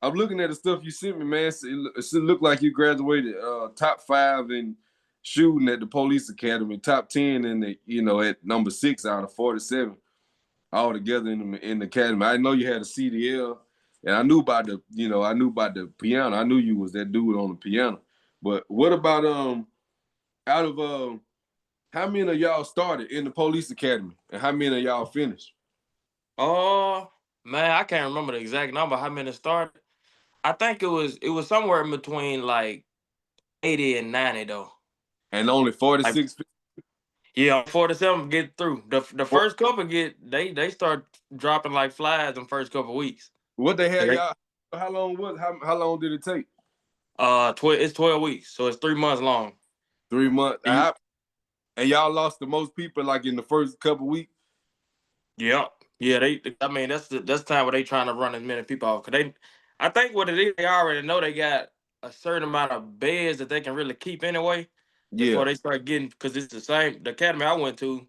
I'm looking at the stuff you sent me, man. It look like you graduated top 5 in shooting at the police academy, top 10 in the at number 6 out of 47 all together in the academy. I know you had a CDL, and I knew about the piano. I knew you was that dude on the piano. But what about out of how many of y'all started in the police academy, and how many of y'all finished? Oh man, I can't remember the exact number how many started. I think it was somewhere in between like 80 and 90 though. And only Like 46. yeah, 47 get through. The first couple they start dropping like flies in first couple weeks. What they had They, y'all? How long did it take? it's 12 weeks, so it's 3 months long. 3 months. You, And y'all lost the most people like in the first couple weeks. yeah, yeah. I mean, that's the time where they trying to run as many people off. Cause I think what it is, they already know they got a certain amount of beds that they can really keep anyway before Yeah, they start getting. Because it's the same. The academy I went to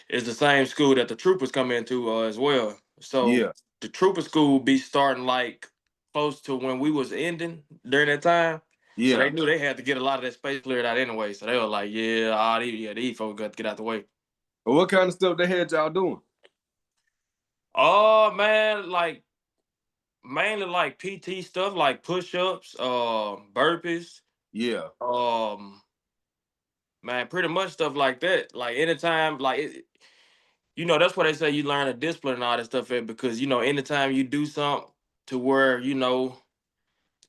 is the same school that the troopers come into as well. So yeah, the trooper school be starting like close to when we was ending during that time. So they yeah. knew they had to get a lot of that space cleared out anyway. So they were like, yeah, these folks got to get out the way. But what kind of stuff they had y'all doing? Oh man, like mainly like PT stuff, like push-ups, burpees, Yeah, um, man, pretty much stuff like that. Like anytime, like that's why they say you learn a discipline and all that stuff at because anytime you do something to where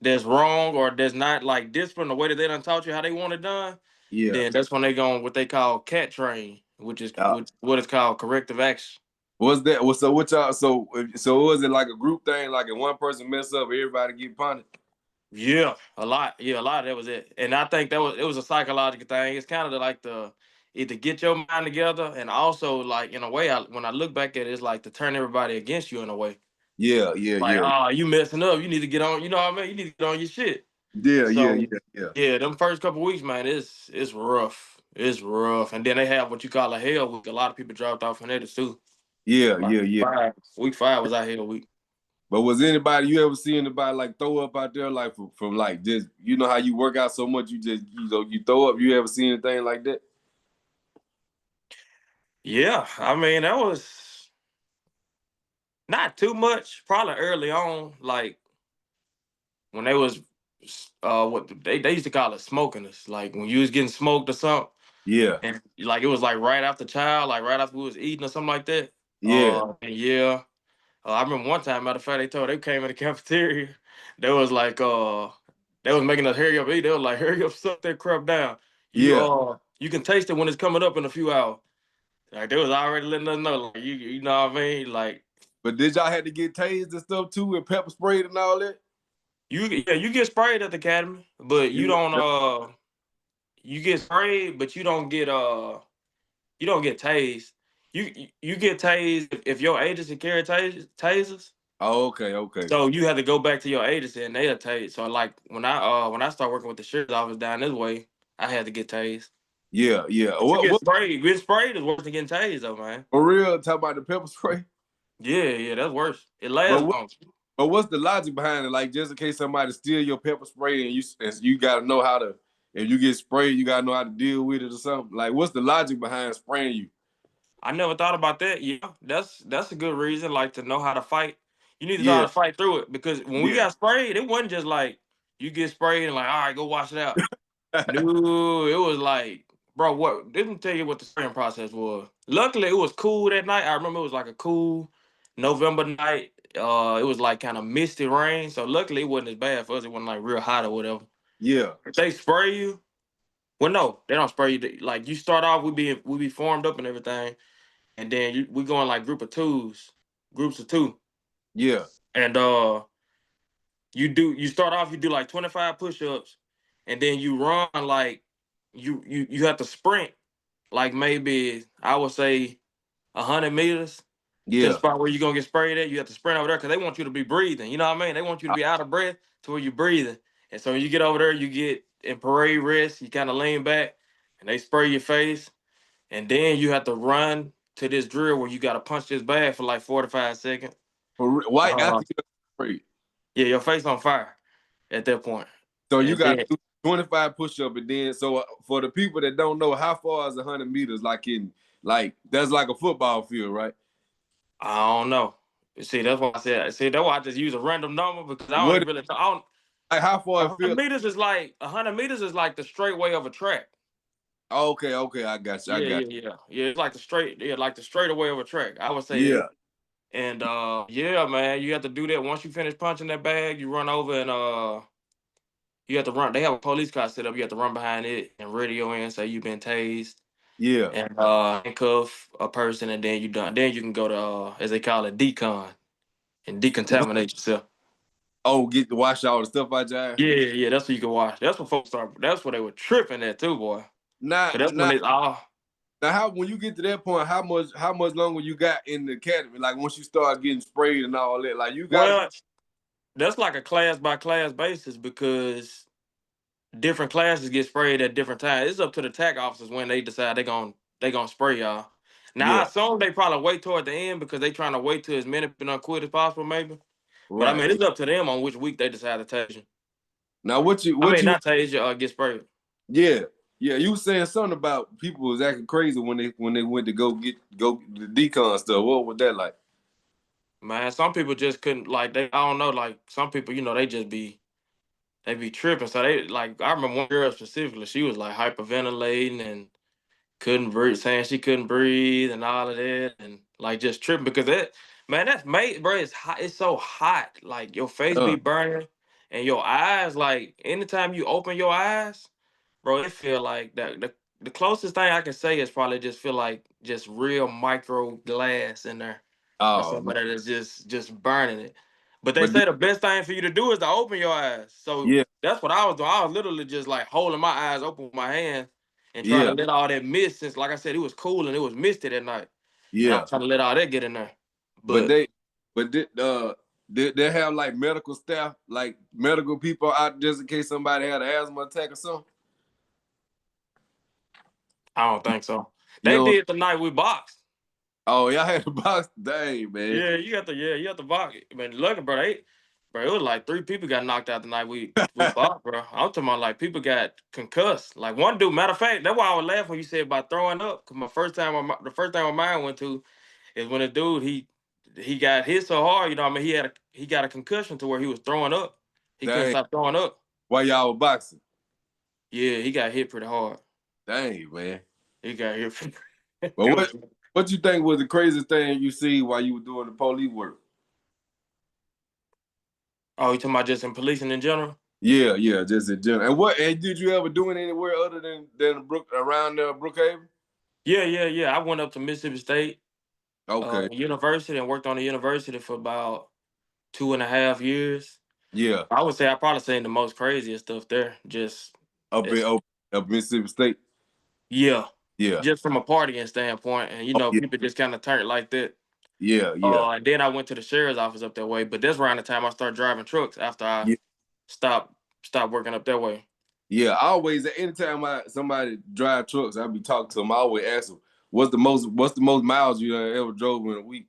that's wrong or that's not like discipline the way that they done taught you how they want it done, yeah. then that's when they go on what they call cat train, which is Uh, what is called corrective action. what's that? So what y'all? So was it like a group thing? Like if one person mess up, everybody get punished? Yeah, a lot. Yeah, a lot of that was it. And I think it was a psychological thing. It's kind of like to get your mind together and also like in a way when I look back at it, it's like to turn everybody against you in a way. Yeah, yeah, Like, yeah, you messing up. You need to get on, you know what I mean? You need to get on your shit. yeah, yeah, So yeah, yeah, yeah, them first couple weeks, man, it's rough. It's rough. And then they have what you call a hell week. A lot of people dropped off from that too. yeah, Like yeah, yeah. week 5 was our hell week. But was anybody you ever see anybody like throw up out there like from like just how you work out so much you just you throw up? You ever see anything like that? Yeah, I mean that was not too much. Probably early on, like when they was what they used to call it smoking us. Like when you was getting smoked or something, Yeah, and like it was like right after child, like right after we was eating or something like that. yeah, And yeah, I remember one time, matter of fact, they came in the cafeteria. They was like, they was making us hurry up eat. They was like, hurry up, suck that crap down. yeah. You can taste it when it's coming up in a few hours. Like they was already letting us know, like you know what I mean? Like But did y'all have to get tased and stuff too, and pepper sprayed and all that? you get sprayed at the academy, but you Yeah, don't you get sprayed, but you don't get tased. You get tased if your agency carry tasers. oh, okay, okay. So you have to go back to your agency and they'll tase. So like when I start working with the sheriff's office down this way, I had to get tased. Yeah, yeah. But you get What sprayed. Getting sprayed is worse than getting tased though, man. for real? Talk about the pepper spray. Yeah, yeah, that's worse. It But lasts what? long. But what's the logic behind it? Like just in case somebody steal your pepper spray and you got to know how to. If you get sprayed, you got to know how to deal with it or something. Like what's the logic behind spraying you? I never thought about that. Yeah, that's a good reason. Like to know how to fight. You need to know how Yeah, to fight through it because when we yeah. got sprayed, it wasn't just like you get sprayed and like, all right, go wash it out. No, it was like, bro, what? Didn't tell you what the spraying process was. Luckily, it was cool that night. I remember it was like a cool November night. It was like kind of misty rain, so luckily it wasn't as bad for us. It wasn't like real hot or whatever. Yeah. If they spray you, well, no, they don't spray you. Like you start off, we be formed up and everything, and then we go in like groups of two, Yeah. and you start off, you do like 25 push-ups, and then you run like you have to sprint like maybe I would say 100 meters to the Yeah. spot where you're gonna get sprayed at. You have to sprint over there because they want you to be breathing. You know what I mean? They want you to be out of breath to where you're breathing. And so when you get over there, you get in parade rest, you kind of lean back and they spray your face. And then you have to run to this drill where you gotta punch this bag for like 45 seconds. Why Uh, after you get sprayed? Yeah, your face on fire at that point. So you And got then to do 25 push-up, and then so for the people that don't know, how far is 100 meters? Like that's like a football field, right? I don't know. See, that's why I said. See, that's why I just use a random number because I don't What even really. I don't. like how far it 100 feels? meters is like 100 meters is like the straightaway of a track. Okay, okay, I got you. I Yeah, got yeah, yeah, yeah. It's like the straight, yeah, like the straightaway of a track. I would say you. that. Yeah, And yeah, man, you have to do that once you finish punching that bag. You run over and you have to run. They have a police car set up. You have to run behind it and radio in, say you've been tased yeah. and handcuff a person, and then you done. Then you can go to as they call it, decon and What? decontaminate yourself. Oh, get to wash all the stuff out your eye. Yeah, yeah, that's what you can watch. That's what folks start. That's what they were tripping at too, boy. Now, Cause that's when now, it's all. now, how when you get to that point, how much longer you got in the academy? Like once you start getting sprayed and all that, like you got to. Well, that's like a class by class basis because different classes get sprayed at different times. It's up to the TAC officers when they decide they gonna spray y'all. Now I Yeah, assume they probably wait toward the end because they trying to wait till as many people don't quit as possible, maybe. But I right. mean, it's up to them on which week they decide to tase you. Now what you I what mean, you not tase you or get sprayed. yeah. Yeah, you was saying something about people was acting crazy when they went to go the decon stuff. What was that like? Man, some people just couldn't like they. I don't know, like some people, they just they be tripping. So they like I remember one girl specifically. She was like hyperventilating and couldn't breathe, saying she couldn't breathe and all of that, and like just tripping because that's made, bro. It's hot. It's so hot. Like your face be Uh, burning, and your eyes. Like anytime you open your eyes, bro, it feel like that. The closest thing I can say is probably just feel like just real micro glass in there, or oh man, somebody that's just burning it. But they but say the best thing for you to do is to open your eyes. So yeah, that's what I was doing. I was literally just like holding my eyes open with my hand and trying to yeah, let all that mist, since like I said, it was cool and it was misty that night. And I yeah. was trying to let all that get in there. But But they, but did they have like medical staff, like medical people out just in case somebody had an asthma attack or something? I don't think so. You They know? did the night we boxed. Oh, y'all had a box. Dang, man. You got the box. I mean, lucky, bro, it was like 3 people got knocked out the night we boxed, bro. I'm talking about like people got concussed. Like one dude, matter of fact, that's why I was laughing when you said about throwing up. Cause the first time my mind went to is when a dude he got hit so hard, what I mean, he got a concussion to where he was throwing up. He couldn't Dang. stop throwing up. Why y'all were boxing? Yeah, he got hit pretty hard. Dang, man. He got hit. But It what was. what you think was the craziest thing you see while you were doing the police work? Oh, you talking about just in policing in general? Yeah, yeah, just in general. And did you ever do it anywhere other than around Brookhaven? Yeah, yeah, yeah. I went up to Mississippi State Okay. University and worked on the university for about 2.5 years. Yeah. I would say I probably seen the most craziest stuff there. Just Up in it's up Mississippi State. yeah, Yeah. just from a partying standpoint, and Oh, yeah. people just kind of turned like that. Yeah, yeah. And then I went to the sheriff's office up that way, but that's around the time I started driving trucks after I Yeah. stopped stopped working up that way. Yeah, I always anytime somebody drive trucks, I be talking to them. I always ask them, "What's the most miles you ever drove in a week?"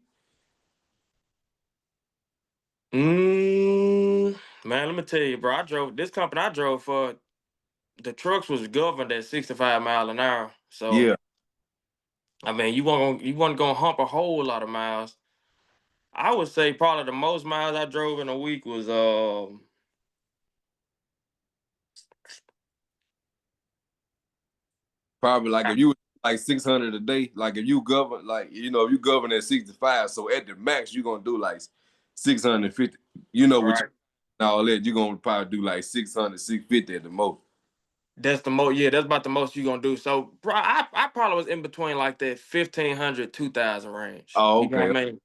Mm, man, let me tell you, bro. I drove this company. I drove for the trucks was governed at 65 mile an hour. So Yeah, I mean, you weren't gonna hump a whole lot of miles. I would say probably the most miles I drove in a week was probably like if you were like 600 a day, like if you govern if you govern at 65, so at the max you're gonna do like 650. With you right. and all that, you're gonna probably do like 600, 650 at the most. That's the most. Yeah, that's about the most you gonna do. So, bro, I probably was in between like that 1,500 2,000 range. Oh, You know okay. what I mean?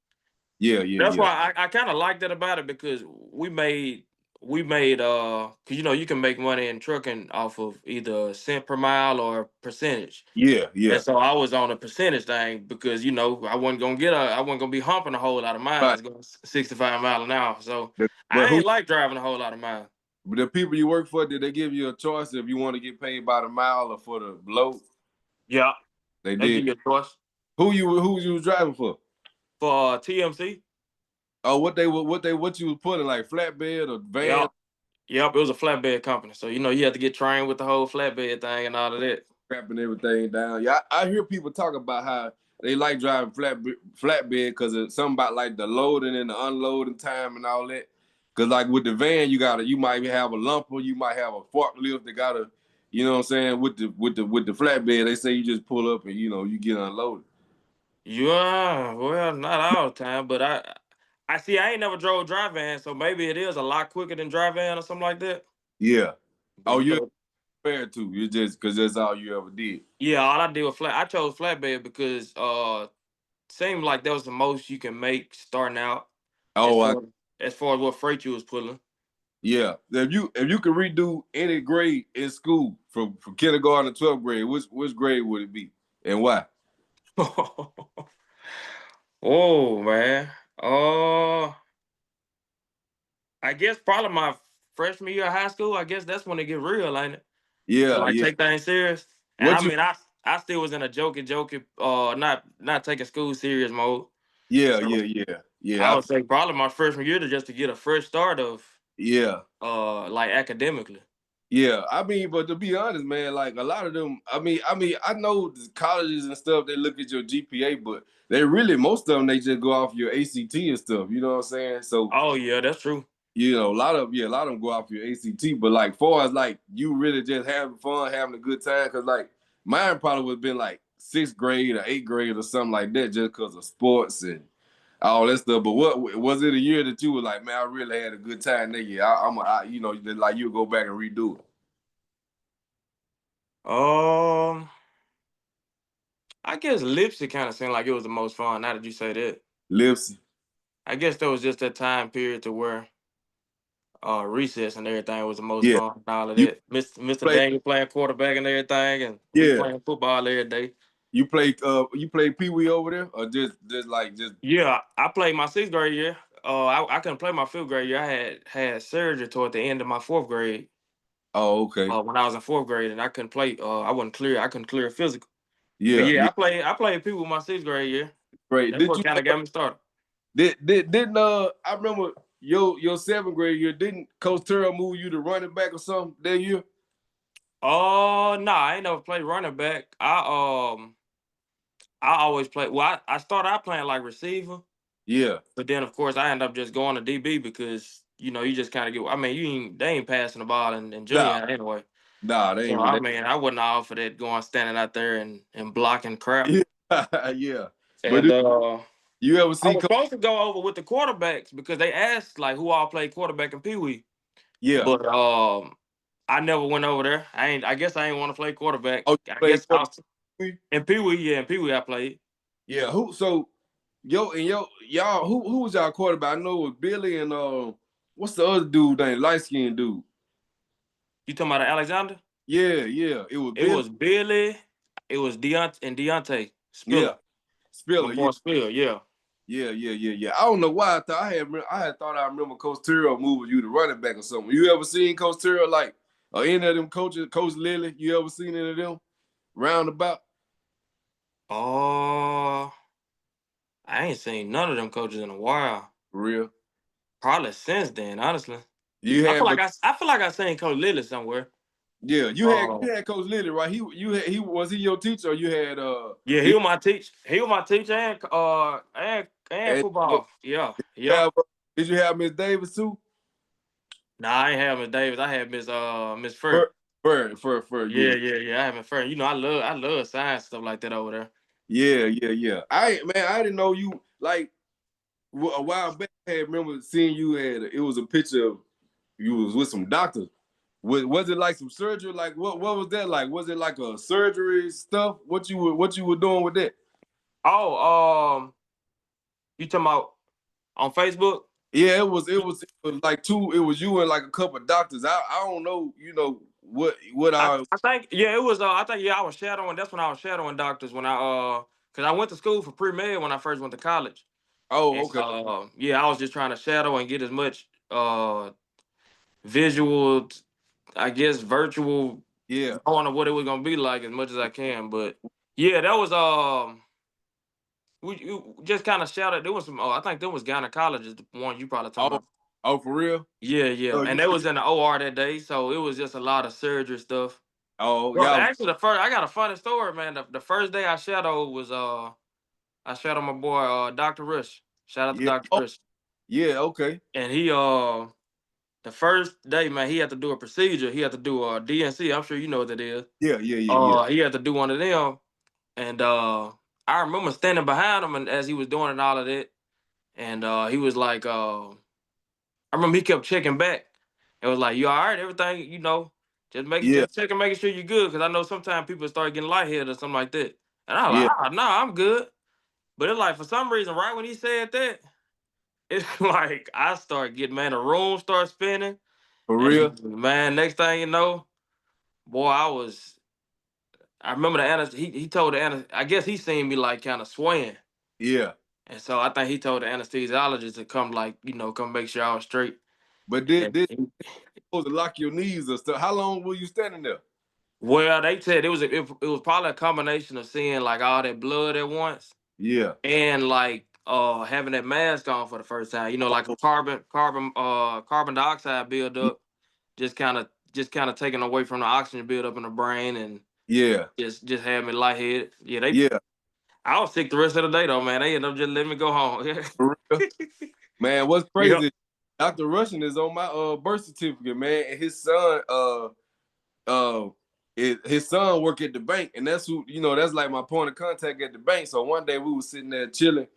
Yeah, yeah, That's yeah. why I kind of liked it about it because we made because you can make money in trucking off of either cent per mile or percentage. Yeah, And yeah. so I was on a percentage thing because I wasn't gonna be humping a whole lot of Right. miles going 65 mile an hour. So But I who ain't like driving a whole lot of miles. the people you work for, did they give you a choice if you want to get paid by the mile or for the load? Yeah, They they give did. you a choice Who you was driving for? for TMC. Oh, what you was putting, like flatbed or van? Yep. Yep, it was a flatbed company. So, you had to get trained with the whole flatbed thing and all of that. Crapping everything down. Yeah, I hear people talk about how they like driving flatbed because it's something about like the loading and the unloading time and all that. Cause like with the van, you might have a lumper, you might have a forklift that gotta, you know what I'm saying, with the flatbed, they say you just pull up and you get unloaded. Yeah, well, not all the time, but I see. I ain't never drove dry van, so maybe it is a lot quicker than dry van or something like that. Yeah. But Oh, you're fair to. You just because that's all you ever did. yeah, all I did was flat. I chose flatbed because seemed like that was the most you can make starting out as Oh, far as far as what freight you was pulling. yeah. If you could redo any grade in school from kindergarten to 12th grade, which grade would it be and why? Oh man. Uh, I guess probably my freshman year of high school. I guess that's when they get real, ain't it? To Yeah, like yeah. take things serious. And I What you? mean, I still was in a joking, not taking school serious mode. Yeah, So yeah, yeah, I yeah. would say probably my freshman year to just to get a fresh start of Yeah, like academically. yeah. I mean, but to be honest, man, like a lot of them. I know the colleges and stuff. They look at your GPA, but they really most of them they just go off your ACT and stuff. You know what I'm saying? So Oh yeah, that's true. a lot of them go off your ACT, but like far as like you really just having fun, having a good time, because like mine probably would have been like sixth grade or eighth grade or something like that, just because of sports and all that stuff. But what was it a year that you were like, man, I really had a good time that year? Like you go back and redo it. Um, I guess Lipsy kind of seemed like it was the most fun. Now that you say that, Lipsy, I guess there was just that time period to where recess and everything was the most yeah, fun and all of you that. Mr. play, Daniel playing quarterback and everything, and we yeah, playing football every day. you play Pee Wee over there, or just Yeah, I played my sixth grade year. I couldn't play my fifth grade year. I had surgery toward the end of my fourth grade. oh okay, When I was in fourth grade, and I couldn't play. I wasn't clear. I couldn't clear physical. But yeah, yeah, yeah, I played people my sixth grade year. great. That's Did what you? kind of got me started. Didn't I remember your seventh grade year? Didn't Coach Terrell move you to running back or something that year? Oh no, I ain't never played running back. I always played. Well, I started out playing like receiver, Yeah. but then of course I ended up just going to DB because you just kind of get. I mean, they ain't passing the ball in junior Nah, high anyway. nah, they So ain't I really. mean, I wasn't all for that going standing out there and blocking crap. Yeah, yeah. But And did you ever I see was Coach? supposed to go over with the quarterbacks because they asked like who all played quarterback in Pee Wee, Yeah. but I never went over there. I guess I ain't want to play quarterback. Oh, you I played guess I was quarterback? in Pee Wee. Yeah, in Pee Wee I played. Yeah. Who? So y'all who was y'all quarterback? I know it was Billy and what's the other dude name? Light skinned dude. You talking about Alexander? Yeah, yeah. It was It Billy. was Billy. It was Deontay Yeah. Spiller. My Spiller. Yeah. boy Spiller. Yeah. Yeah, yeah, yeah, yeah. I don't know why I had thought I remember Coach Terrell moving you to running back or something. You ever seen Coach Terrell like or any of them coaches, Coach Lilly? You ever seen any of them roundabout? Oh, I ain't seen none of them coaches in a while. For real? Probably since then, honestly. You I feel had, like but I feel like I seen Coach Lilly somewhere. yeah, you had Uh, you had Coach Lilly, right? He was he your teacher or you had yeah, he did, was my teach. He was my teacher and and, football. Yeah, you yep. have, did you have Miss Davis too? Nah, I ain't have Miss Davis. I had Miss Fur. For for Yeah, yeah. yeah, yeah. I have Miss Fur. I love science stuff like that over there. Yeah, yeah, yeah. I didn't know you like a while back. I had remember seeing you had it was a picture of you was with some doctors. Was it like some surgery? Like what was that like? Was it like a surgery stuff? What you were doing with that? Oh, you talking about on Facebook? Yeah, it was like two. It was you and like a couple of doctors. I don't know. What I. I think yeah, it was. I think yeah, I was shadowing. That's when I was shadowing doctors when because I went to school for pre med when I first went to college. Oh, And okay. yeah, I was just trying to shadow and get as much visual, I guess virtual Yeah, knowing of what it was gonna be like as much as I can. But yeah, that was you just kind of shouted. There was some. Oh, I think there was gynecologists. The one you probably talking Oh, about. oh, for real? Yeah, yeah. Oh, And you, they was in the OR that day, so it was just a lot of surgery stuff. oh, Bro, y'all, actually, the first I got a funny story, man. The first day I shadowed was I shadowed my boy Dr. Rush. Shout out to yeah, Dr. oh, Rush. yeah, okay, And he the first day, man, he had to do a procedure. He had to do a DNC. I'm sure you know what that is. yeah, yeah, yeah, yeah, He had to do one of them, and I remember standing behind him, and as he was doing and all of that, and he was like, I remember he kept checking back. It was like, you all right? Everything, yeah, just checking, making sure you're good, because I know sometimes people start getting lightheaded or something like that. And I was yeah, like, no, I'm good. But it's like for some reason, right when he said that, it's like I start getting, man, the room starts spinning, for real, and man, next thing you know, boy, I remember the he told the I guess he seen me like kind of swaying. yeah. And so I think he told the anesthesiologist to come, like, come make sure I was straight. But And this supposed to lock your knees or stuff. How long were you standing there? well, they said it was probably a combination of seeing like all that blood at once Yeah. and like having that mask on for the first time. Like a Oh, carbon dioxide buildup, just kind of taking away from the oxygen buildup in the brain and yeah, just had me lightheaded. Yeah, yeah, I was sick the rest of the day though, man. They ended up just letting me go home. for real. Man, what's Yep. crazy? Dr. Russian is on my birth certificate, man, and his son uh his son work at the bank, and that's who that's like my point of contact at the bank. So one day we was sitting there chilling,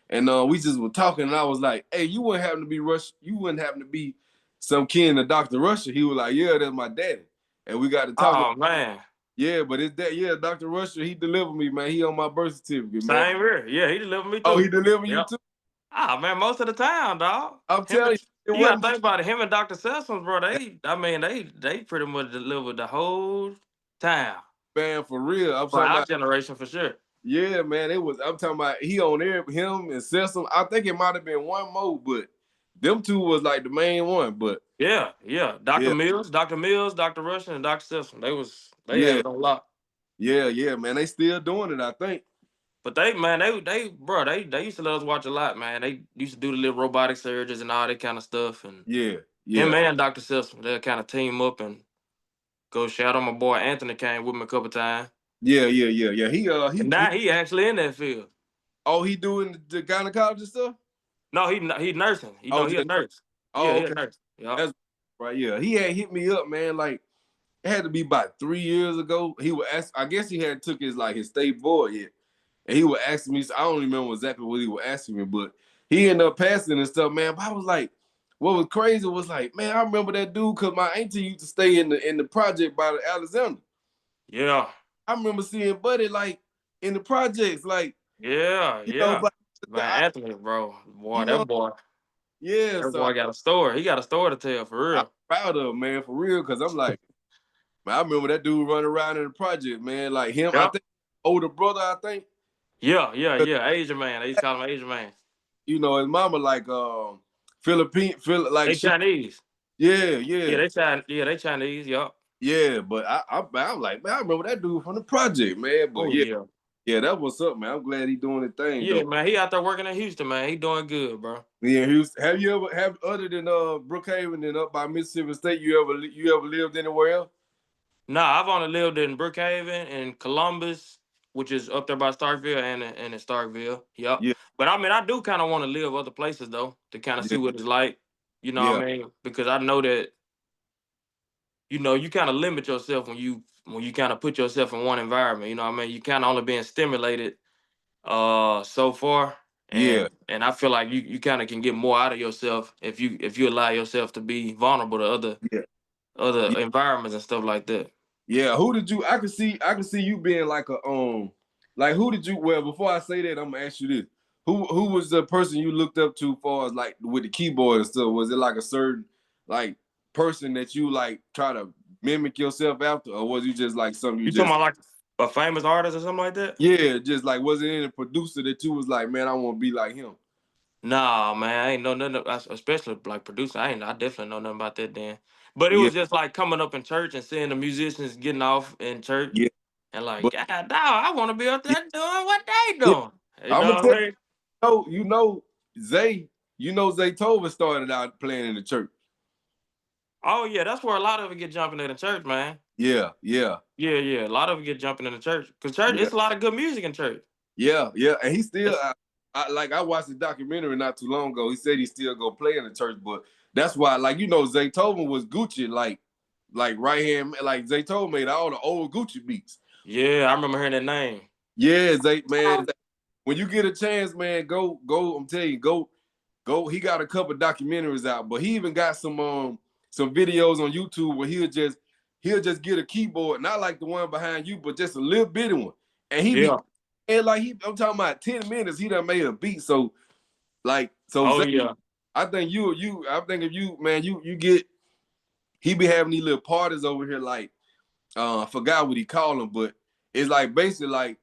and we just were talking, and I was like, "Hey, you wouldn't happen to be You wouldn't happen to be some kin of Dr. Russia?" He was like, "Yeah, that's my daddy," and we got to talking. Oh man. Yeah, but it's that. Yeah, Dr. Russia, he delivered me, man. He on my birth certificate, man. Same here. Yeah, he delivered me Oh, he too. delivered you Yep. too. Ah man, most of the time, dog. I'm Him and telling you, it you gotta wasn't. think about it. Him and Dr. Sessoms, bro, they pretty much delivered the whole time. Man, for real. I'm For talking our about. generation for sure. Yeah, man. It was. I'm talking about. He on there. Him and Cecil. I think it might have been one more, but them two was like the main one. But Yeah, yeah. Dr. yeah, Mills, Dr. Russian, and Dr. Sessom. They had yeah, it on lock. yeah, yeah, man. They still doing it. I think. But they used to let us watch a lot, man. They used to do the little robotic surgeries and all that kind of stuff. And Yeah, him yeah, and Dr. Sessom, they'll kind of team up and go shout out. My boy Anthony came with me a couple times. yeah, yeah, yeah, yeah. And He. now he actually in that field. Oh, he doing the gynecologist stuff. No, he nursing. Oh, He a just. nurse. Yeah, Oh, he a okay. nurse. Yep. That's right. Yeah, he had hit me up, man. Like it had to be about 3 years ago. He would ask. I guess he had took his state board yet. And he would ask me, so I don't remember exactly what he was asking me, but he ended up passing and stuff, man. But I was like, what was crazy was like, man, I remember that dude because my auntie used to stay in the project by the Alexander. Yeah. I remember seeing Buddy like in the projects, like, Yeah. Yeah. but Man, Anthony, bro. Boy, you know, yeah, that so boy got a story. He got a story to tell for I'm real. proud of him, man, for real, because I'm like, man, I remember that dude running around in the project, man, like him, I Yep. think, older brother, I think. Yeah, yeah, yeah. Asian man. They used to call him Asian man. His mama like Philippine, like They she, Chinese. yeah, Yeah, yeah. they Chinese. Yup. Yeah, but I'm like, man, I remember that dude from the project, man. But Oh yeah, yeah. yeah, that was up, man. I'm glad he doing the thing Yeah, though. man. He out there working in Houston, man. He doing good, bro. Yeah, Houston. Have you ever have other than Brookhaven and up by Mississippi State? You ever lived anywhere else? Nah, I've only lived in Brookhaven and Columbus, which is up there by Starkville and in Starkville. Yep. Yeah, But I mean, I do kind of want to live other places though to kind of see yeah, what it's like. You know what yeah, I mean? Because I know that you kind of limit yourself when you kind of put yourself in one environment. You know what I mean? You kind of only being stimulated so far, yeah, and I feel like you kind of can get more out of yourself if you allow yourself to be vulnerable to yeah, yeah. other environments and stuff like that. Yeah. Who did you? I can see you being like like who did you? Well, before I say that, I'm gonna ask you this: who was the person you looked up to, far as like with the keyboard and stuff? Was it like a certain like person that you like try to mimic yourself after, or was you just like something you You talking just about like a famous artist or something like that? yeah, just like was it any producer that you was like, man, I want to be like him? Nah, man, I ain't know nothing, especially like producer. I definitely know nothing about that then. But it Yeah, was just like coming up in church and seeing the musicians getting off in church yeah, and like, but God, dog, I want to be up yeah, there doing what they yeah, doing. You I'm know gonna what tell I mean? Zaytoven started out playing in the church. Oh yeah, that's where a lot of it get jumping in the church, man. Yeah, yeah, Yeah. A lot of it get jumping in the church. Cause church, yeah, it's a lot of good music in church. yeah. And he still, It's, I watched the documentary not too long ago. He said he still go play in the church, but that's why, like Zaytoven was Gucci, like right hand, like Zaytoven made all the old Gucci beats. yeah, I remember hearing that name. Yeah, man. When you get a chance, man, go. I'm telling you, go. He got a couple documentaries out, but he even got some videos on YouTube where he'll just get a keyboard, not like the one behind you, but just a little bitty one, and Yeah. I'm talking about 10 minutes. He done made a beat, so Oh Zay, yeah. I think I think if you man, you get he be having these little parties over here, like I forgot what he called them, but it's like basically like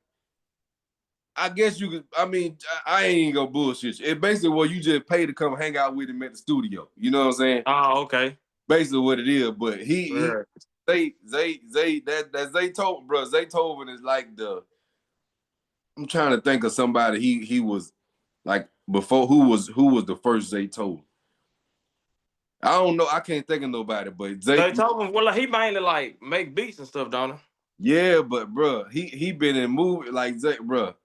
I guess you could. I mean, I ain't gonna bullshit you. It's basically where you just pay to come hang out with him at the studio. You know what I'm saying? Oh, okay. Basically what it is. But he Yeah. that Zaytoven, bro. Zaytoven is like the. I'm trying to think of somebody he was like before who was the first Zaytoven. I don't know. I can't think of nobody, but They told him, well, he mainly like make beats and stuff, don't he? yeah, but bro, he been in movie like Zay, bro.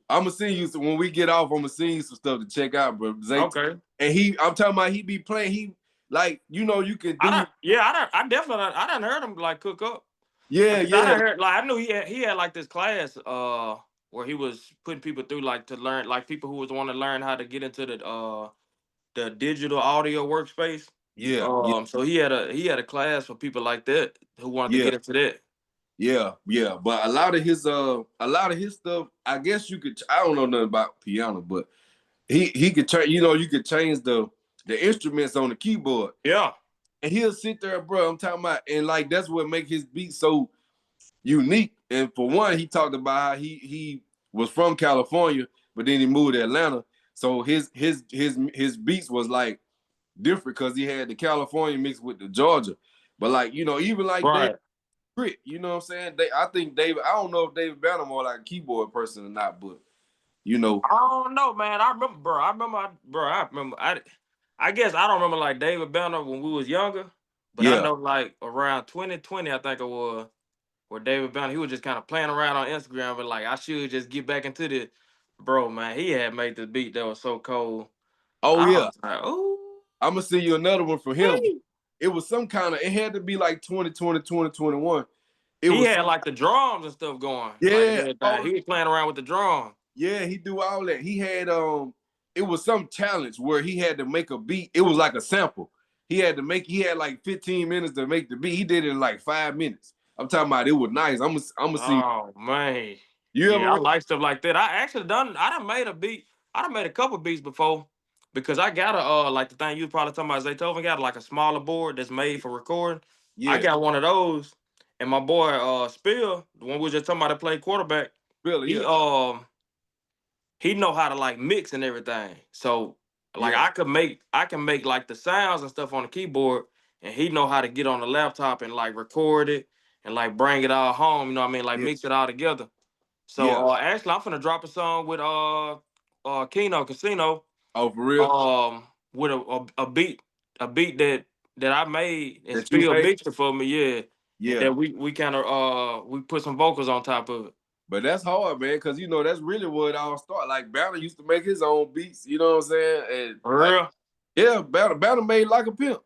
I'm gonna send you when we get off. I'm gonna send you some stuff to check out, bro. Okay. And I'm talking about he be playing. He like you can I do. don't. Yeah, I don't. I definitely. I done heard him like cook up. Yeah, Because I yeah, done heard like I knew he had like this class where he was putting people through like to learn like people who was want to learn how to get into the digital audio workspace. yeah, yeah, So he had a class for people like that who wanted to yeah, get into that. yeah. But a lot of his stuff. I guess you could. I don't know nothing about piano, but he could change. You could change the instruments on the keyboard, Yeah. and he'll sit there, bro. I'm talking about, and like that's what make his beat so unique. And for one, he talked about how he was from California, but then he moved to Atlanta. So his beats was like different because he had the California mixed with the Georgia. But like, even like David Right. Britt, you know what I'm saying? I think David, I don't know if David Banner more like a keyboard person or not, but you know, I don't know, man. I remember, bro. I guess I don't remember like David Banner when we was younger, but I yeah. know like around 2020, I think it was, where David Banner he was just kind of playing around on Instagram, but like I should just get back into the, bro, man. He had made the beat that was so cold. Oh I yeah. was like, oh, I'm gonna send you another one from him. hey. It was some kind of, it had to be like 2020, 2021. It He was had like the drums and stuff going, like and yeah, everything. He was playing around with the drum. yeah, he do all that. He had it was some challenge where he had to make a beat. It was like a sample. He had like 15 minutes to make the beat. He did it in like 5 minutes. I'm talking about it was nice. I'm gonna see. Oh man, You ever yeah, I read? like stuff like that. I done made a beat. I done made a couple beats before because I got a like the thing you was probably talking about. Zaytoven got like a smaller board that's made for recording. I Yeah, got one of those, and my boy Spill, the one we was just talking about to play quarterback. really, He yeah, he know how to like mix and everything. So like yeah, I can make like the sounds and stuff on the keyboard, and he know how to get on the laptop and like record it and like bring it all home. You know what I mean? Like yeah, mix it all together. So yeah. actually, I'm finna drop a song with Kino Casino Oh, for real? um with a beat that I made and That you Spill made? mixed it for me, yeah. And Yeah. then we kind of we put some vocals on top of it. But that's hard, man, because that's really where it all started. Like Banner used to make his own beats, you know what I'm saying? And For like, real? yeah, Banner made like a pimp.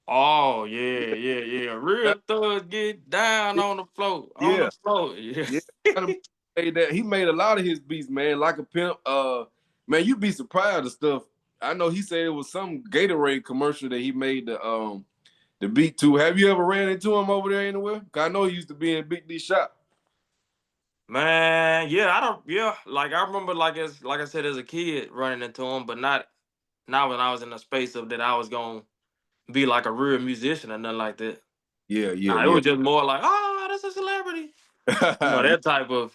Oh yeah. Real thugs get down on the floor, on the Yeah, floor. Yeah. yeah. Banner made that. He made a lot of his beats, man, like a pimp. Man, you'd be surprised of stuff. I know he said it was some Gatorade commercial that he made the beat to. Have you ever ran into him over there anywhere? 'Cause I know he used to be in Big D shop. Man, yeah, I don't yeah, like I remember like I said as a kid running into him, but not when I was in the space of that I was gonna be like a real musician or nothing like that. Yeah, yeah, Nah, it yeah. was just more like, oh, that's a celebrity. That type of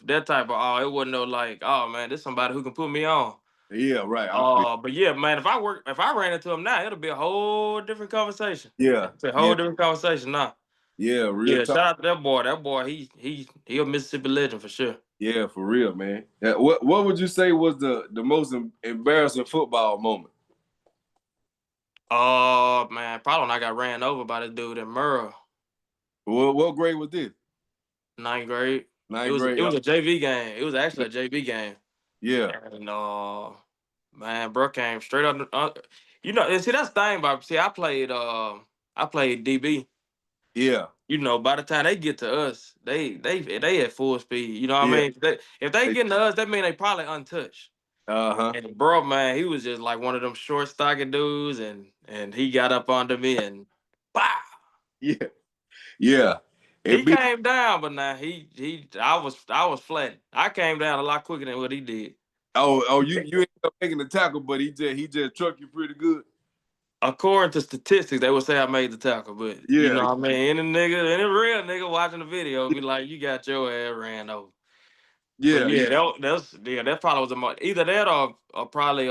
oh, it wasn't no like, oh man, this somebody who can put me on. Yeah, right. I feel. But yeah, man, if I ran into him now, it'll be a whole different conversation. Yeah, It's a yeah, whole different conversation now. yeah. Real Yeah, talk. shout out to that boy. That boy, he a Mississippi legend for sure. Yeah, for real, man. What would you say was the most embarrassing football moment? Oh man, probably when I got ran over by this dude in Murrah, What grade was this? ninth grade. It Ninth was grade. it was a JV game. It was actually a JV game. Yeah, And man, bro came straight up. You know, and see that's the thing about I played DB. yeah, You know, by the time they get to us, they at full speed. You know what I yeah. mean? If they getting to us, that mean they probably untouched. Uh-huh. And bro, man, he was just like one of them short, stocky dudes, and he got up under me and, bah! Yeah, yeah. He It be came down, but now I was flat. I came down a lot quicker than what he did. you ended up making the tackle, but he just trucked you pretty good. According to statistics, they would say I made the tackle, but you Yeah, know what I mean? Any real nigga watching the video be like, you got your ass ran over. But yeah, yeah, yeah, that probably was either that or probably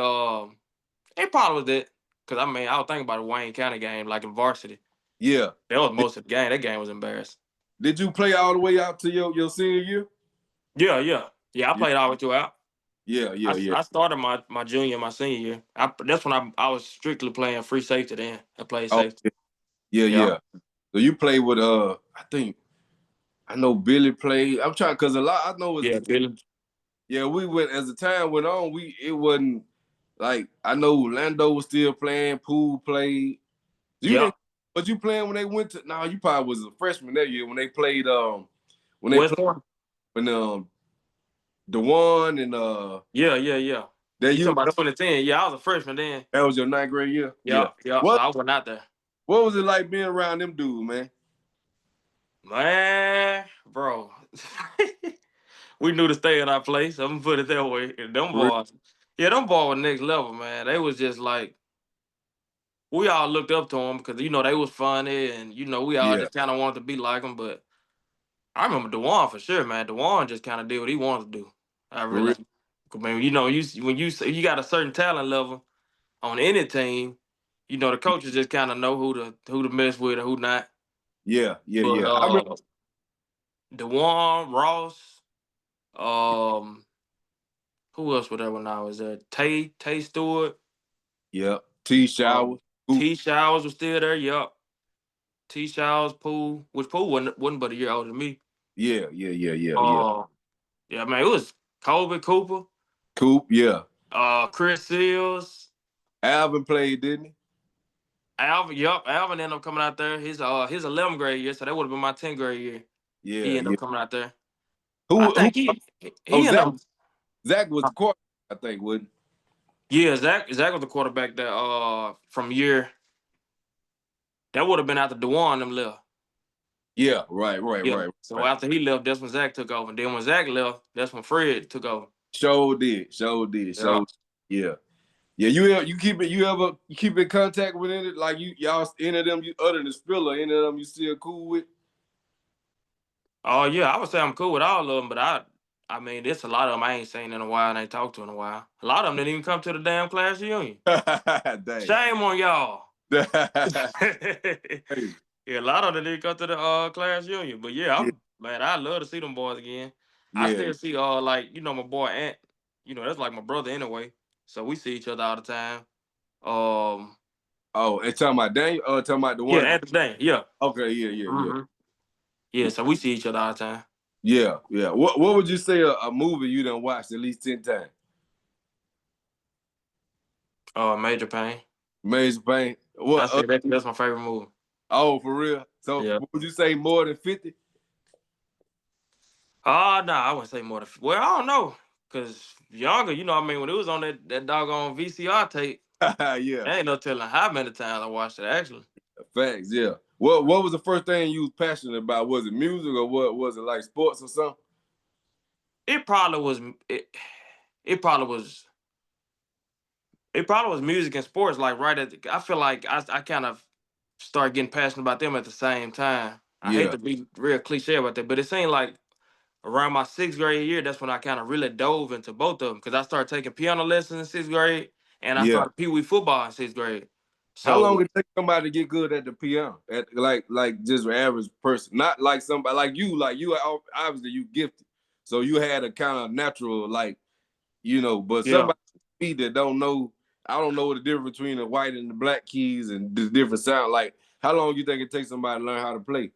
it probably was that. Cause I mean I was thinking about a Wayne County game like in varsity. yeah. That was Did, most of the game. That game was embarrassing. did you play all the way out to your senior year? Yeah, yeah. Yeah, I Yeah, played all the way throughout. yeah, I, yeah, yeah. I started my junior, my senior year. That's when I was strictly playing free safety then. I played Oh, safety. yeah, Yeah. yeah. So you played with I know Billy played. I'm trying because a lot I know is Yeah, Billy. yeah, we went as the time went on, it wasn't like I know Lando was still playing, Poole played. You Yeah. didn't but you playing when they went to no, you probably was a freshman that year when they played when they played Westmore? when the one and Yeah, yeah, yeah. that You talking you about 2010. Yeah, I was a freshman then. that was your ninth grade year? Yeah. Yeah, yeah. So What I went out there. what was it like being around them dudes, man? Man, bro. We knew to stay in our place. I'm gonna put it that way. And them For real? boys, yeah, them boys were next level, man. They was just like we all looked up to them because they was funny, and we all Yeah, just kind of wanted to be like them. But I remember Dewan for sure, man. Dewan just kind of did what he wanted to do. I for real. really, I mean, when you got a certain talent level on any team, the coaches just kind of know who to mess with or who not. Yeah, yeah, But yeah. I remember Dewan, Ross, um, who else was there when I was there? Tay Stewart, yeah. T shower. Oop. T Showers was still there. Yup. T Showers, Poole, which Poole wasn't but a year older than me. Yeah, yeah, yeah, yeah, yeah. Uh, yeah, man, it was Colby Cooper, Coop, yeah. Chris Seals, Alvin played, didn't he? Alvin. Yup, Alvin ended up coming out there. His 11th grade year, so that would have been my 10th grade year. He Yeah, ended yeah. up coming out there. I Who think he oh ended Zach up. Zach was the quarterback, I think, wouldn't Yeah, Zach was the quarterback that from year that would have been after Dewan them left. he? Yeah, right, right, Yeah. right, So right. after he left, that's when Zach took over. And then when Zach left, that's when Fred took over. Show did, show did, Yeah. show. Yeah, yeah. You keep in contact with any like y'all any of them you other than Spiller, any of them you still cool with? Oh yeah, I would say I'm cool with all of them, but I mean, there's a lot of them I ain't seen in a while and ain't talked to in a while. A lot of them didn't even come to the damn class reunion. Dang. Shame on y'all. Hey, Yeah, a lot of them didn't come to the class reunion. But yeah, yeah, man, I love to see them boys again. I yeah. still see like my boy Ant. That's like my brother anyway. So we see each other all the time. Um Oh, and talking about Daniel, talking about the yeah, one. Ant today. Yeah. Okay, yeah, yeah, yeah. hmm Yeah, so we see each other all the time. Yeah, yeah. What would you say a movie you done watched at least 10 times? Major Pain. Major Pain. I What? said that's my favorite movie. Oh, for real? So Yeah. would you say more than 50? Oh no, I wouldn't say more than well, I don't know. Cause younger, what I mean, when it was on that doggone VCR tape, Yeah. there ain't no telling how many times I watched it actually. Facts, yeah. What was the first thing you was passionate about? Was it music or what was it like sports or something? It probably was it probably was it probably was music and sports, like right at I feel like I kind of start getting passionate about them at the same time. I hate Yeah, to be real cliche about that, but it seemed like around my sixth grade year, that's when I kind of really dove into both of them because I started taking piano lessons in sixth grade and I yeah. started pee wee football in sixth grade. How long So it take somebody to get good at the piano? At like just an average person, not like somebody like you. Like you, obviously you gifted. So you had a kind of natural, like, but Yeah. somebody that don't know, I don't know the difference between the white and the black keys and the different sound. Like, how long you think it takes somebody to learn how to play?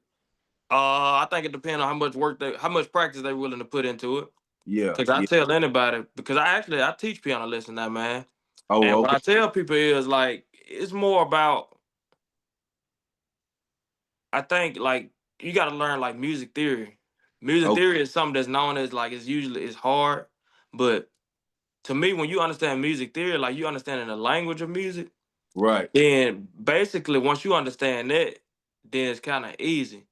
I think it depends on how much practice they're willing to put into it. Yeah, Cause I yeah. tell anybody, because I teach piano lesson now, man. Oh, And what okay. I tell people is like it's more about, I think, like you gotta learn like music theory. Music Okay. theory is something that's known as like it's hard. But to me, when you understand music theory, like you understanding the language of music, Right. then basically once you understand that, then it's kind of easy.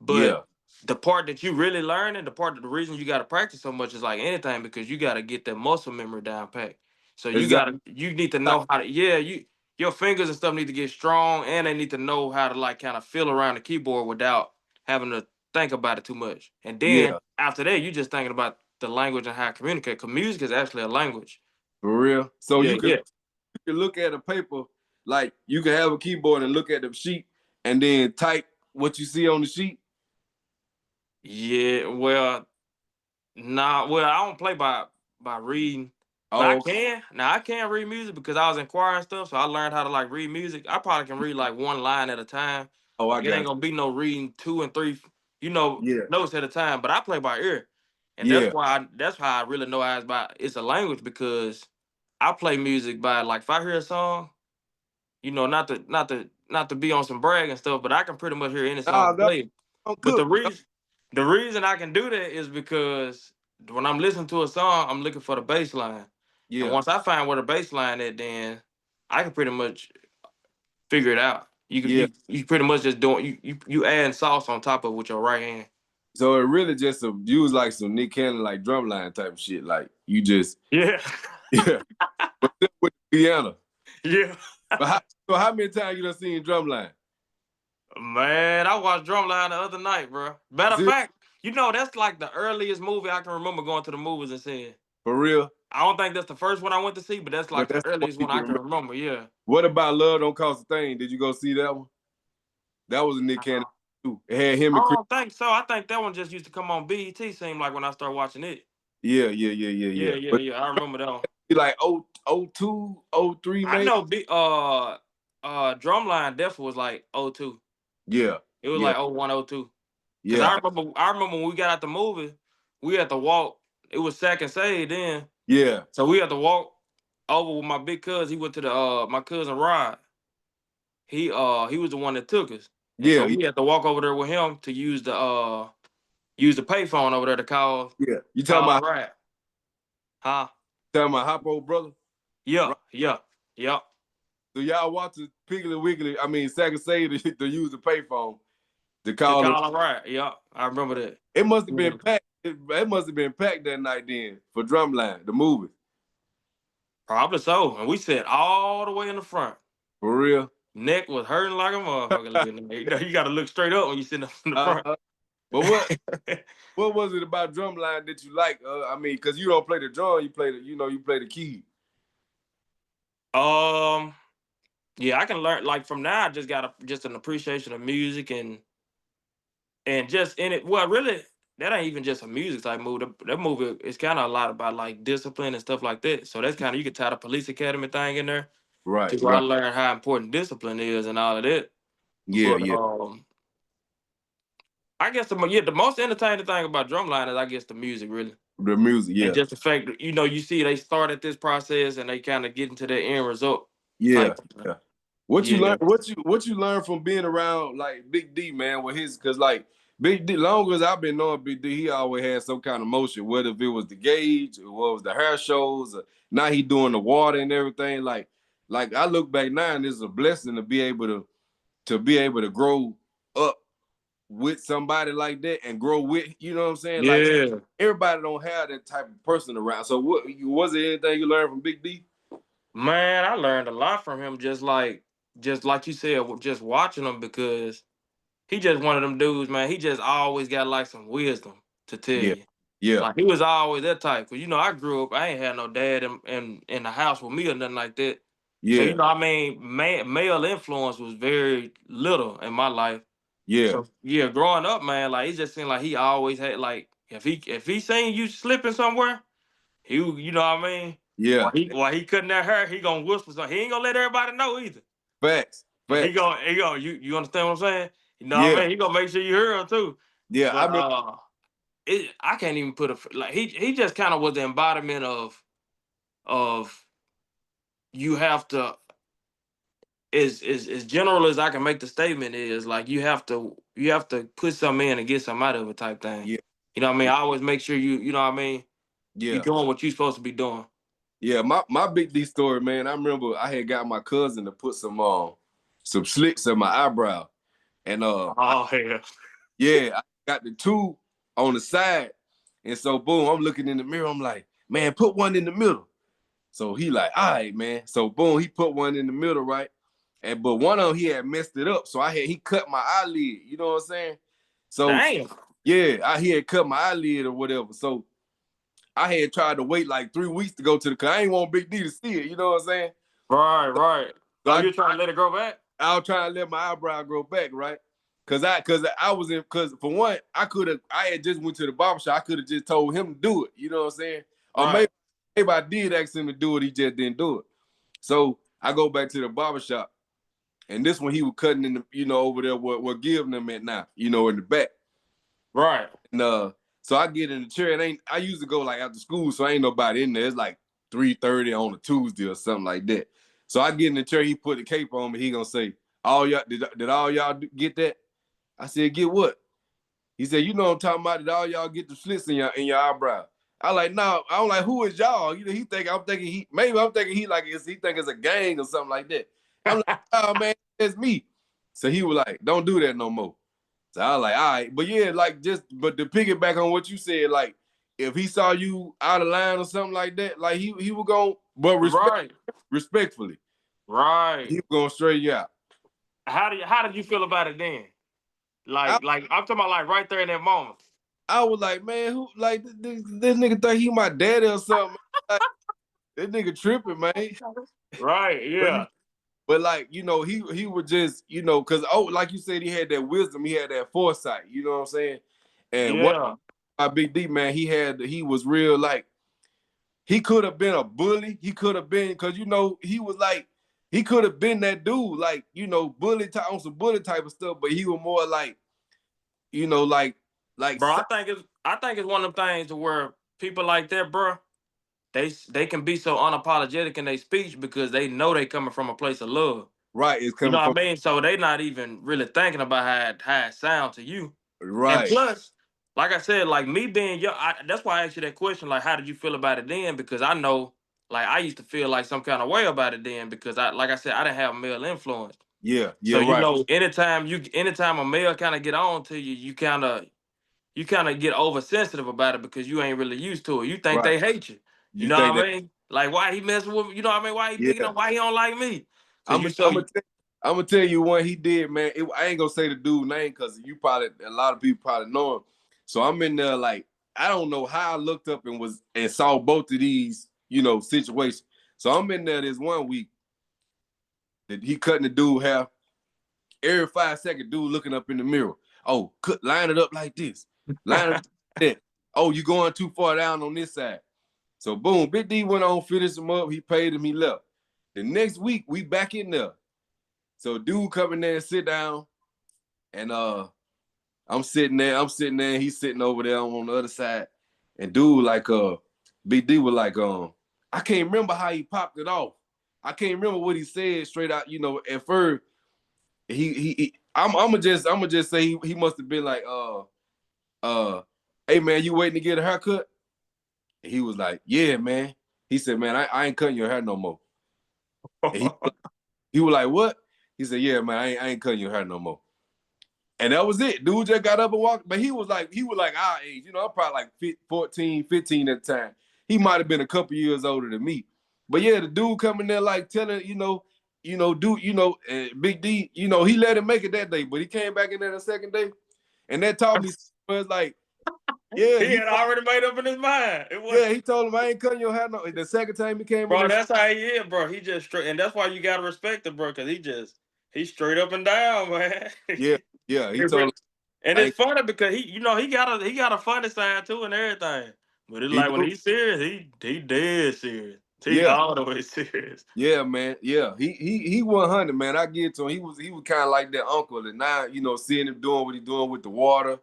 But Yeah. the part that you really learning, the reason you gotta practice so much is like anything because you gotta get that muscle memory down pat. So Exactly. you need to know how to your fingers and stuff need to get strong and they need to know how to like kind of feel around the keyboard without having to think about it too much. And then Yeah. after that, you just thinking about the language and how to communicate. Cause music is actually a language. For real. So Yeah, you can yeah. look at a paper, like you can have a keyboard and look at the sheet and then type what you see on the sheet. Yeah, well, nah, well, I don't play by reading, but I Oh, okay. can. Now I can read music because I was in choir and stuff, so I learned how to like read music. I probably can read like one line at a time. Oh, I Like it ain't got gonna be no reading two and three, you. Yeah. notes at a time. But I play by ear, and Yeah. that's how I really know it's a language because I play music by like if I hear a song, not to be on some brag and stuff, but I can pretty much hear any Ah, song that played. don't But cook. the reason I can do that is because when I'm listening to a song, I'm looking for the bass line. And Yeah. once I find where the bass line is, then I can pretty much figure it out. Yeah. You pretty much just doing you adding sauce on top of with your right hand. So it really just use like some Nick Cannon like drumline type of shit. Like you just Yeah. yeah. But then with the piano. Yeah. But how many times you done seen drumline? Man, I watched Drumline the other night, bro. Matter of See, fact, that's like the earliest movie I can remember going to the movies and seeing. for real. I don't think that's the first one I went to see, but that's But like the that's the one earliest you one can I can remember. remember. Yeah. What about Love Don't Cost a Thing? Did you go see that one? That was a Nick Cannon too. It had him I and Chris. don't think so. I think that one just used to come on BET. Seemed like when I started watching it. Yeah, yeah, yeah, yeah, Yeah, yeah. yeah, But yeah. I remember that one. be like 02, 03 I maybe. know. Drumline definitely was like '02. Yeah, It was yeah, like '01, '02. Cause yeah, I remember when we got out the movie, we had to walk. It was second save then, yeah, so we had to walk over with my big cousin. He went to the my cousin Rod. He was the one that took us, and so yeah, we had to walk over there with him to use the payphone over there to yeah. You call a ride. Huh? talking about Hop Old Brother? Yeah, Right. yeah, yeah. So y'all watch the Piggly Wiggly, I mean Second Say to use the payphone to To call them. call a ride. Yeah, I remember that. It must have been Mhm. packed. It must have been packed that night then for Drumline, the movie. Probably so. And we sat all the way in the front. For real. Neck was hurting like a motherfucker looking at me. You got to look straight up when you sit up in the front. Uh, but what was it about Drumline that you like? I mean, because you don't play the drum, you play the key. um, yeah, I can learn like from now. I just got just an appreciation of music and just in it. Well, really, that ain't even just a music type movie. That movie is kind of a lot about like discipline and stuff like that. So that's kind of you could tie the police academy thing in there to Right, where I right. learned how important discipline is and all of that. Yeah, But yeah. I guess the most entertaining thing about Drumline is I guess the music really. The music, And yeah. just the fact that you see they started this process and they kind of get into the end result Yeah, type. yeah. What you learn? Yeah. What you learn from being around like Big D, man? With his, cause like Big D, long as I've been knowing Big D, he always had some kind of motion. Whether if it was the gauge or what was the hair shows, or now he doing the water and everything. Like I look back now, and it's a blessing to be able to grow up with somebody like that and grow with. You know what I'm saying? Like Yeah. everybody don't have that type of person around. So was there anything you learned from Big D? Man, I learned a lot from him just like you said, just watching him because he just one of them dudes, man. He just always got like some wisdom to tell Yeah, you. yeah, Like he was always that type. Cause I grew up, I ain't had no dad in the house with me or nothing like that. So yeah, I mean, male influence was very little in my life. yeah. So yeah, growing up, man, like it just seemed like he always had like If he seen you slipping somewhere, you know what I mean. Yeah. While he cutting that hair, he gonna whisper something. He ain't gonna let everybody know either. Facts. And Facts. you understand what I'm saying? You know what Yeah. I mean? He gonna make sure you hear him too. Yeah. I But remember. I can't even put like he just kind of was the embodiment of you have to as general as I can make the statement is like you have to put something in and get something out of it type thing. Yeah. You know what I mean? I always make sure you know what I mean. You Yeah. doing what you supposed to be doing. Yeah. My Big D story, man. I remember I had got my cousin to put some slicks in my eyebrow, and Oh hell. I got the two on the side, and so boom, I'm looking in the mirror. I'm like, man, put one in the middle. So he like, all right, man. So boom, he put one in the middle, right? And but one of them he had messed it up, so he cut my eyelid. You know what I'm saying? So Damn. yeah, he had cut my eyelid or whatever. So I had tried to wait like 3 weeks to go to the, cause I ain't want Big D to see it. You know what I'm saying? Right. So Oh, you trying to let it grow back? I was trying to let my eyebrow grow back, right? Cause I was in, cause for one, I had just went to the barbershop. I could have just told him to do it. You know what I'm saying? Or Right. maybe I did ask him to do it. He just didn't do it. So I go back to the barbershop, and this one he was cutting in the, over there where giving them at now, in the back. Right. And so I get in the chair, and I used to go like after school, so ain't nobody in there. It's like 3:30 on a Tuesday or something like that. So I get in the chair, he put the cape on me, he gonna say, all y'all, did all y'all get that? I said, get what? He said, you know what I'm talking about, did all y'all get the slits in your eyebrow? I like, no, I'm like, who is y'all? I'm thinking he like, he think it's a gang or something like that. I'm like, oh man, it's me. So he was like, don't do that no more. So I was like, all right. But yeah, like but to piggyback on what you said, like if he saw you out of line or something like that, like he was going, but respectfully. Right. He was gonna straighten you out. How did you feel about it then? Like I'm talking about like right there in that moment. I was like, man, who like this nigga think he my daddy or something? Like, this nigga tripping, man. Right, yeah. But like, he was just, because like you said, he had that wisdom, he had that foresight, you know what I'm saying? And what Yeah. my Big D, man, he was real, like, he could have been a bully. He could have been, because he was like, he could have been that dude, like, bully type on some bully type of stuff, but he was more like, like Bro, I think it's one of them things to where people like that, bro, they can be so unapologetic in their speech because they know they coming from a place of love. right, it's You know coming what from I mean? So they not even really thinking about how it sounds to you. And right, plus, like I said, like me being young, that's why I asked you that question. Like, how did you feel about it then? Because I know, like, I used to feel like some kind of way about it then because like I said, I didn't have male influence. yeah, So right, anytime a male kind of get on to you, you kind of get oversensitive about it because you ain't really used to it. You think right. they hate you. You You know think what that? I mean? Like why he messing with, you know what I mean? Why he picking Yeah, up? Why he don't like me? Cause I'm you gonna so I'm gonna tell you what he did, man. I ain't gonna say the dude name because a lot of people probably know him. So I'm in there like I don't know how I looked up and saw both of these, situations. So I'm in there this one week that he cutting the dude hair. Every 5 second, dude looking up in the mirror. Oh, line it up like this. Line it up like that. Oh, you going too far down on this side. So boom, Big D went on, finished him up. He paid him. He left. The next week, we back in there. So dude come in there and sit down, and I'm sitting there, he's sitting over there on the other side. And dude, like Big D was like, I can't remember how he popped it off. I can't remember what he said straight out, at first. I'm gonna just say he must have been like, hey man, you waiting to get a haircut? And he was like, yeah, man. He said, man, I ain't cutting your hair no more. And he was like, what? He said, yeah, man, I ain't cutting your hair no more. And that was it. Dude just got up and walked. But he was like our age. I'm probably like 14, 15 at the time. He might have been a couple years older than me. But yeah, the dude coming there like telling, dude, Big D, he let him make it that day, but he came back in there the second day. And that taught me, was like, yeah, he had already made up in his mind. he told him I ain't cutting your hair no. The second time he came in Bro, there, that's how he is, bro. He just straight, and that's why you gotta respect him, bro, because he's straight up and down, man. yeah, he He told really, him. And Like it's funny because he got a funny side too and everything. But it's he like when do. he's serious, he dead serious. He Yeah. all the way serious. Yeah, man. Yeah, he 100, man. I get to him. He was kind of like that uncle, and now seeing him doing what he doing with the water,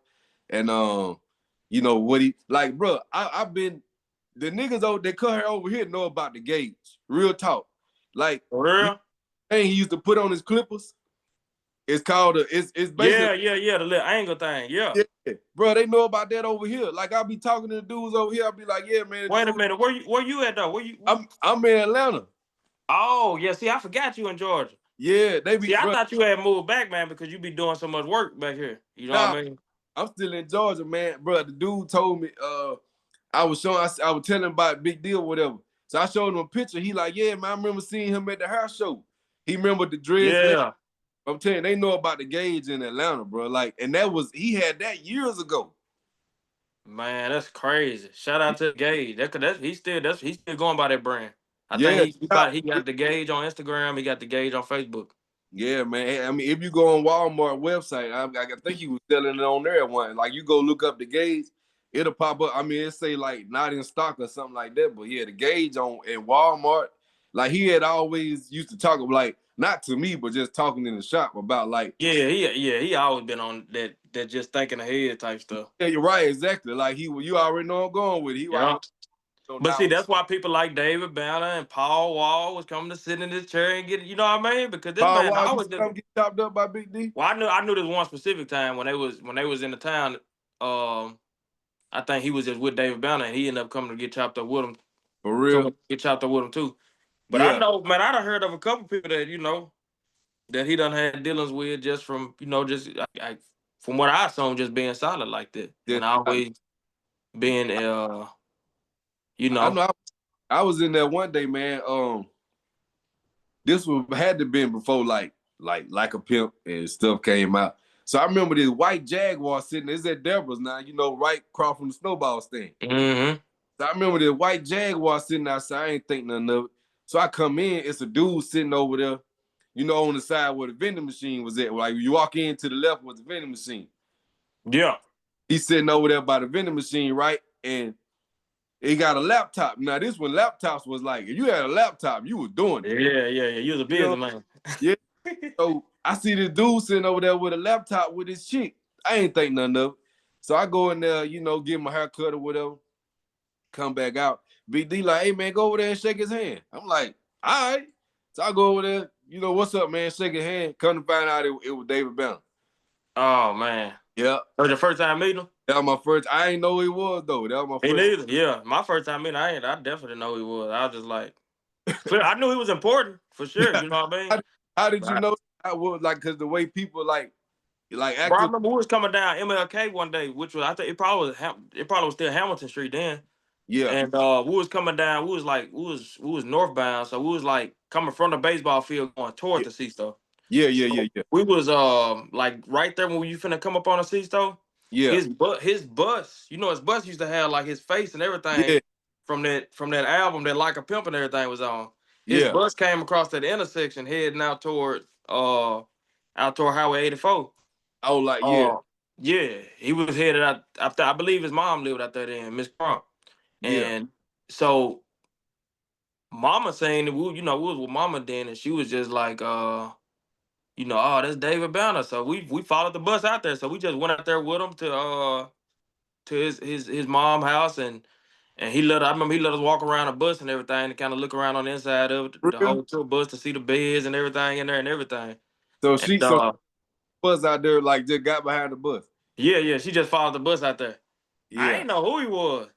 and what he like, bro. I've been the niggas over that cut hair over here know about the gauge. Real talk, like For you real? thing he used to put on his clippers. It's called it's basically Yeah, the little angle thing. Yeah. yeah, bro. They know about that over here. Like I be talking to the dudes over here. I be like, yeah, man, Wait a dude. minute. Where you at though? I'm in Atlanta. Oh, yeah. See, I forgot you in Georgia. Yeah, they be, See, I bro. thought you had moved back, man, because you be doing so much work back here. You know what Nah, I mean? I'm still in Georgia, man. Bro, the dude told me, I was telling him about Big Deal, whatever. So I showed him a picture. He like, yeah, man, I remember seeing him at the house show. He remembered the dreads and everything. Yeah. I'm telling you, they know about the gauge in Atlanta, bro. Like, and he had that years ago. Man, that's crazy. Shout out to Gage. He's still going by that brand. I think Yeah, he got the Gauge on Instagram. He got the Gauge on Facebook. yeah, man. I mean, if you go on Walmart website, I think he was selling it on there at one. Like, you go look up the gauge, it'll pop up. I mean, it say like not in stock or something like that. But yeah, the gauge on in Walmart, like he had always used to talk like not to me, but just talking in the shop about like, He always been on that just thinking ahead type stuff. yeah, you're right, exactly. Like you already know I'm going with it. He Yeah. already know But see, now. that's why people like David Banner and Paul Wall was coming to sit in this chair and get, you know what I mean? Because this Paul man Wall always used to just, come get chopped up by Big D. well, I knew this one specific time when they was in the town. I think he was just with David Banner and he ended up coming to get chopped up with him. For real. Come get chopped up with him too. But I Yeah. know, man, I done heard of a couple people that that he done had dealings with just from just from what I assume just being solid like that Yeah. and always being you I know know I was in there one day, man. This had to been before like a pimp and stuff came out. So I remember this white Jaguar sitting. It's at Deborah's now, right across from the snowball stand. mm-hmm. So I remember this white Jaguar sitting outside. I ain't think nothing of it. So I come in. It's a dude sitting over there, on the side where the vending machine was at. Like you walk in to the left was the vending machine. Yeah. He's sitting over there by the vending machine, right? And he got a laptop. Now this when laptops was like, if you had a laptop, you was doing it. Yeah. You was a You know? busy man. Yeah. So I see this dude sitting over there with a laptop with his chick. I ain't think nothing of it. So I go in there, get my hair cut or whatever, come back out. Big D like, hey man, go over there and shake his hand. I'm like, all right. So I go over there, what's up, man? Shake his hand. Come to find out it was David Banner. Oh man. Yeah. That was your first time meeting him? That was my first. I ain't know who he was though. That was my Me first. neither. Yeah. My first time meeting, I definitely didn't know who he was. I was just like, I knew he was important for sure. Yeah. You know what I mean? How did you know? I was like, cause the way people like Bro, I acting. remember we was coming down MLK one day, which was I think it probably was still Hamilton Street then. Yeah. And we was coming down. We was northbound, so we was like coming from the baseball field going toward Yeah. the C-store. Yeah. We was like right there when you finna come up on the C-store. Yeah. His bus, his bus used to have like his face and everything Yeah. from that album that Like a Pimp and everything was on. His Yeah. bus came across that intersection heading out toward Highway 84. I was like, yeah. Uh yeah, he was headed out after I believe his mom lived out there then, Miss Crump. Yeah. And so Mama saying that we was with Mama then, and she was just like, oh, that's David Banner. So we followed the bus out there. So we just went out there with him to his mom house, and I remember he let us walk around the bus and everything to kind of look around on the inside of it, the Real? whole tour bus to see the beds and everything in there and everything. So And bus out there like just got behind the bus. yeah, she just followed the bus out there. I Yeah. ain't know who he was.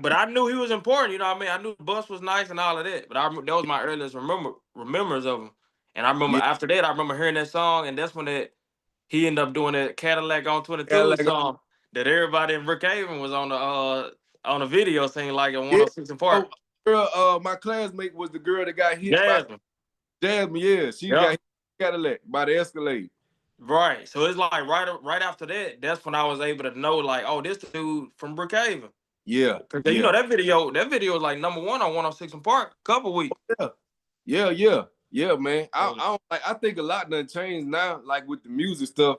But I knew he was important. You know what I mean? I knew the bus was nice and all of that. But that was my earliest remembers of him. And I remember Yeah. after that, I remember hearing that song, and that's when he ended up doing that Cadillac on Yeah, 22 like song that everybody in Brookhaven was on the video singing like at yeah. 106 and Park. Oh, girl, my classmate was the girl that got hit by Jasmine. Jasmine. Yeah, she got Yep. hit by Cadillac by the Escalade. Right. So it's like right after that, that's when I was able to know like, oh, this the dude from Brookhaven. Yeah. Cause Yeah. that video was like #1 on 106 and Park couple weeks. Yeah, man. I think a lot done changed now, like with the music stuff.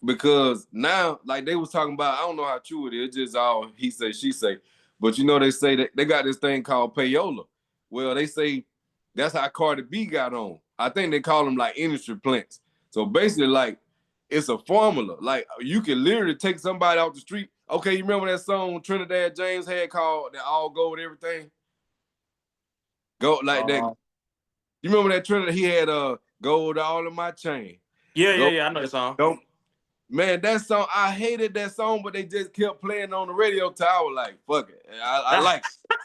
because now, like they was talking about, I don't know how true it is. It's just all he say, she say. But you know, they say that they got this thing called Payola. Well, they say that's how Cardi B got on. I think they call them like industry plants. So basically, like it's a formula. Like you can literally take somebody off the street. Okay, you remember that song Trinidad James had called "That All Go with Everything"? Go like that. You remember that Trinidad? He had gold all in my chain. Yeah. I know the song. Don't Man, that song, I hated that song, but they just kept playing on the radio tower. Like, fuck it. I like it.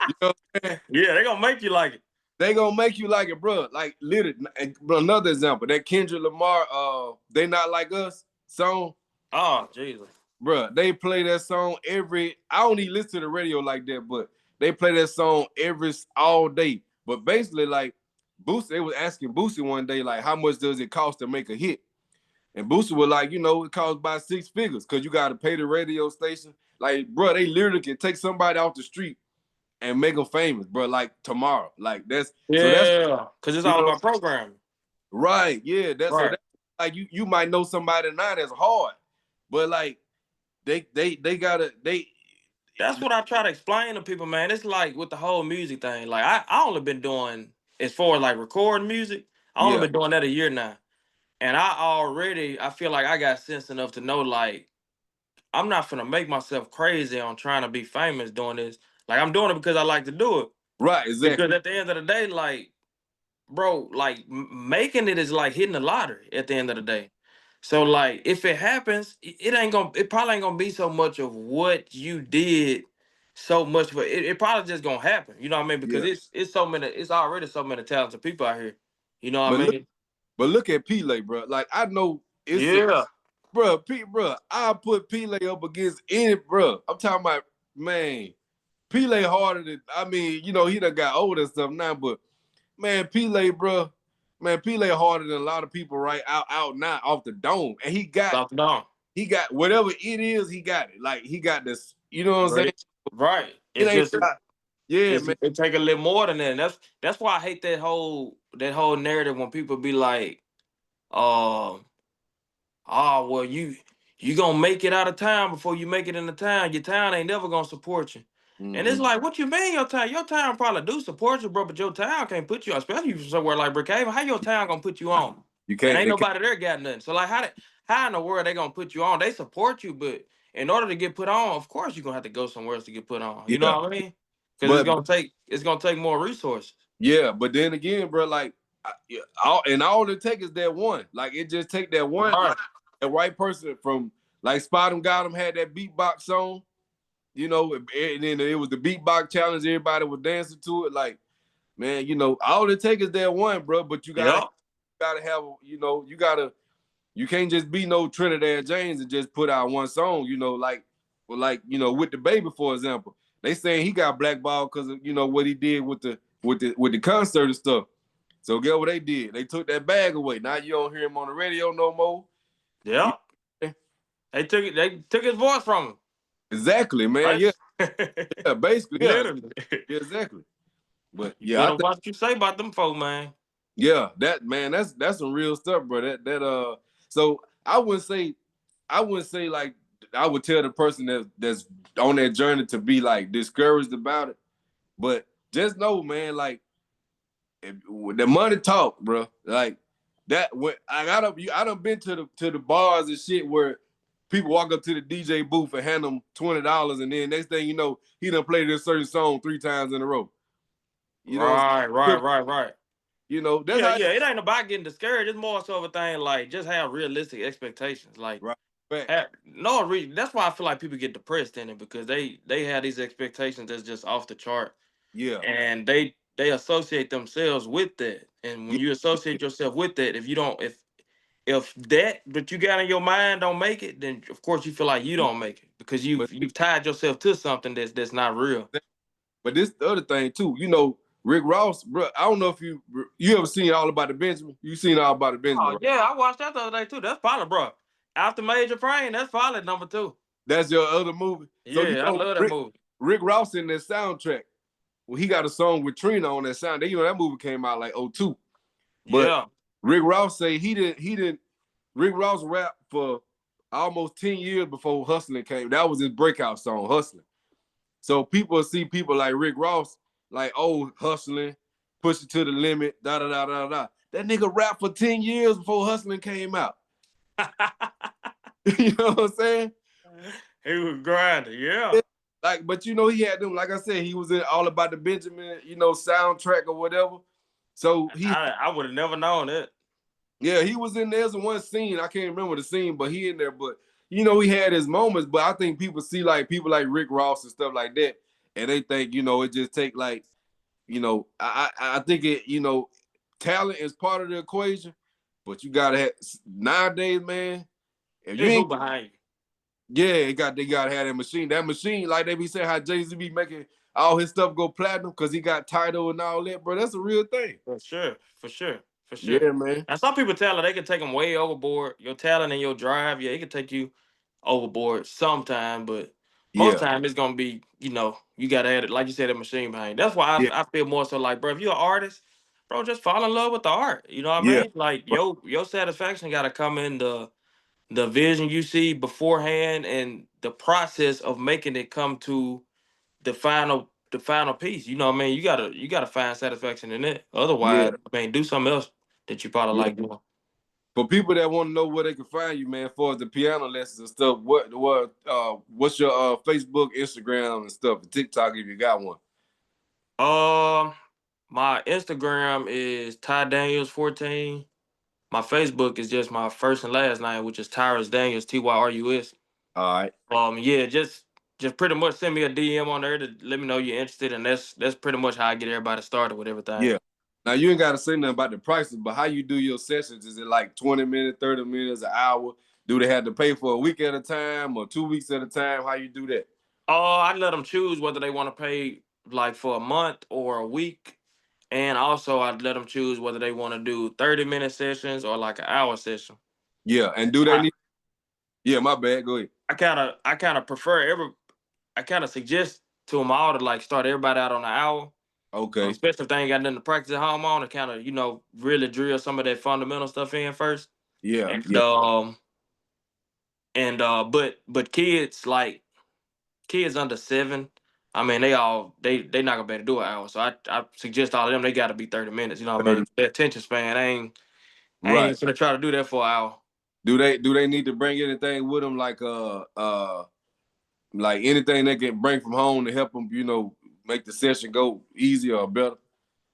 You know what I'm saying? Yeah, they gonna make you like it. They gonna make you like it, bro. Like, literally, another example, that Kendrick Lamar, They Not Like Us song. Oh, Jesus. Bro, they play that song I don't even listen to the radio like that, but they play that song all day. But basically, like, Boosie, they was asking Boosie one day, like, how much does it cost to make a hit? And Boosie was like, it costs about 6 figures because you got to pay the radio station. Like, bro, they literally can take somebody off the street and make them famous, bro, like tomorrow. Like, that's because it's all about programming. Right, yeah. That's right. So that's like you might know somebody now that's hard, but like they gotta. That's what I try to explain to people, man. It's like with the whole music thing. Like I only been doing, as far as like recording music, I only been doing that a year now. And I feel like I got sense enough to know, like, I'm not finna make myself crazy on trying to be famous doing this. Like, I'm doing it because I like to do it. Right, exactly. Because at the end of the day, like, bro, like, making it is like hitting the lottery at the end of the day. So, like, if it happens, it probably ain't gonna be so much of what you did so much, but it probably just gonna happen. You know what I mean? Because it's already so many talented people out here. You know what I mean? But look at Pele, bro. Like, I know bro, I'll put Pele up against any, bro. I'm talking about, man, Pele harder than, he done got old and stuff now, but man, Pele, bro, Pele harder than a lot of people right out now off the dome. And he got whatever it is, he got it. Like, he got this, you know what I'm saying? Right. Man. It take a little more than that. That's why I hate that whole narrative when people be like, well, you gonna make it out of town before you make it in the town. Your town ain't never gonna support you. Mm-hmm. And it's like, what you mean your town? Your town probably do support you, bro, but your town can't put you on, especially if you're somewhere like Brookhaven. How your town gonna put you on? You can't. And ain't nobody there got nothing. So like, how in the world they gonna put you on? They support you, but in order to get put on, of course you're gonna have to go somewhere else to get put on. You know what I mean? Because it's gonna take more resources. Yeah, but then again, bro, like, all it takes is that one. Like, it just take that one. Right. The right person from, like, Spot 'em Got 'em had that beatbox song, and then it was the beatbox challenge. Everybody was dancing to it. Like, man, all it takes is that one, bro. But you gotta have, you can't just be no Trinidad James and just put out one song, with the baby, for example. They saying he got blackballed because of, what he did with the concert and stuff. So guess what they did? They took that bag away. Now you don't hear him on the radio no more. Yeah. They took his voice from him. Exactly, man. Right? Yeah, basically. Yeah. Literally. Yeah, exactly. But yeah, what you say about them folk, man. Yeah, that's some real stuff, bro. So I wouldn't say like I would tell the person that's on that journey to be like discouraged about it. But just know, man, like, the money talk, bro. Like, that when I done been to the bars and shit where people walk up to the DJ booth and hand them $20, and then next thing you know, he done played this certain song 3 times in a row. Right. That's how it ain't about getting discouraged. It's more so of a thing like just have realistic expectations. Like, that's why I feel like people get depressed in it, because they have these expectations that's just off the chart. Yeah, and they associate themselves with that. And when you associate yourself with that, if that but you got in your mind don't make it, then of course you feel like you don't make it because you've tied yourself to something that's not real. But this the other thing too, Rick Ross, bro. I don't know if you ever seen All About the Benjamin. You seen All About the Benjamin? Oh yeah, I watched that the other day too. That's probably, bro. After Major Frame, that's probably number 2. That's your other movie. So, I love that movie. Rick Ross in that soundtrack. Well, he got a song with Trina on that sound. That movie came out like 2002. But Rick Ross say he didn't. Rick Ross rap for almost 10 years before Hustling came. That was his breakout song, Hustling. So people see people like Rick Ross, like, oh, Hustling, push it to the limit, da da da da da. That nigga rapped for 10 years before Hustling came out. You know what I'm saying? He was grinding, yeah. Like, but you know, he had them, like I said, he was in All About the Benjamin, you know, soundtrack or whatever. So I would have never known it. yeah, he was in there's one scene, I can't remember the scene, but he in there, but you know, he had his moments, but I think people see like people like Rick Ross and stuff like that, and they think, you know, it just take like, you know, I think it, you know, talent is part of the equation, but you gotta have nowadays, man, if you It's who ain't behind you. yeah, they gotta have that machine. That machine, like they be saying how Jay-Z be making all his stuff go platinum because he got title and all that, bro. That's a real thing. For sure, for sure, for sure. Yeah, man. Now some people talent, they can take them way overboard. Your talent and your drive, yeah, it can take you overboard sometime, but most Yeah, time it's gonna be, you know, you gotta have it, like you said, a machine behind you. That's why yeah, I feel more so like, bro, if you're an artist, bro, just fall in love with the art. You know what I yeah, mean? Like your satisfaction gotta come in the vision you see beforehand and the process of making it come to the final piece. You know what I mean? You gotta find satisfaction in it. yeah, Otherwise, I mean, do something else that you probably yeah. like doing. For people that want to know where they can find you, man, as far as the piano lessons and stuff, what's your Facebook, Instagram, and stuff, and TikTok if you got one? Um, my Instagram is Ty Daniels 14. My Facebook is just my first and last name, which is Tyrus Daniels, Tyrus. All right. Yeah, just pretty much send me a DM on there to let me know you're interested, and that's pretty much how I get everybody started with everything. Yeah. Now you ain't got to say nothing about the prices, but how you do your sessions? Is it like 20 minutes, 30 minutes, an hour? Do they have to pay for a week at a time or 2 weeks at a time? How you do that? I let them choose whether they want to pay like for a month or a week. And also, I'd let them choose whether they want to do 30-minute sessions or like an hour session. Yeah, and do they I need? Yeah, my bad. Go ahead. I kind of prefer I kind of suggest to them all to like start everybody out on an hour, Okay. especially if they ain't got nothing to practice at home on, to kind of really drill some of that fundamental stuff in first. Yeah, And yeah, but kids under 7, I mean they not gonna be able to do an hour. So I suggest all of them they got to be 30 minutes. You know what I 30. mean? Their attention span I ain't Right. gonna try to do that for an hour. Do they need to bring anything with them like anything they can bring from home to help them, make the session go easier or better?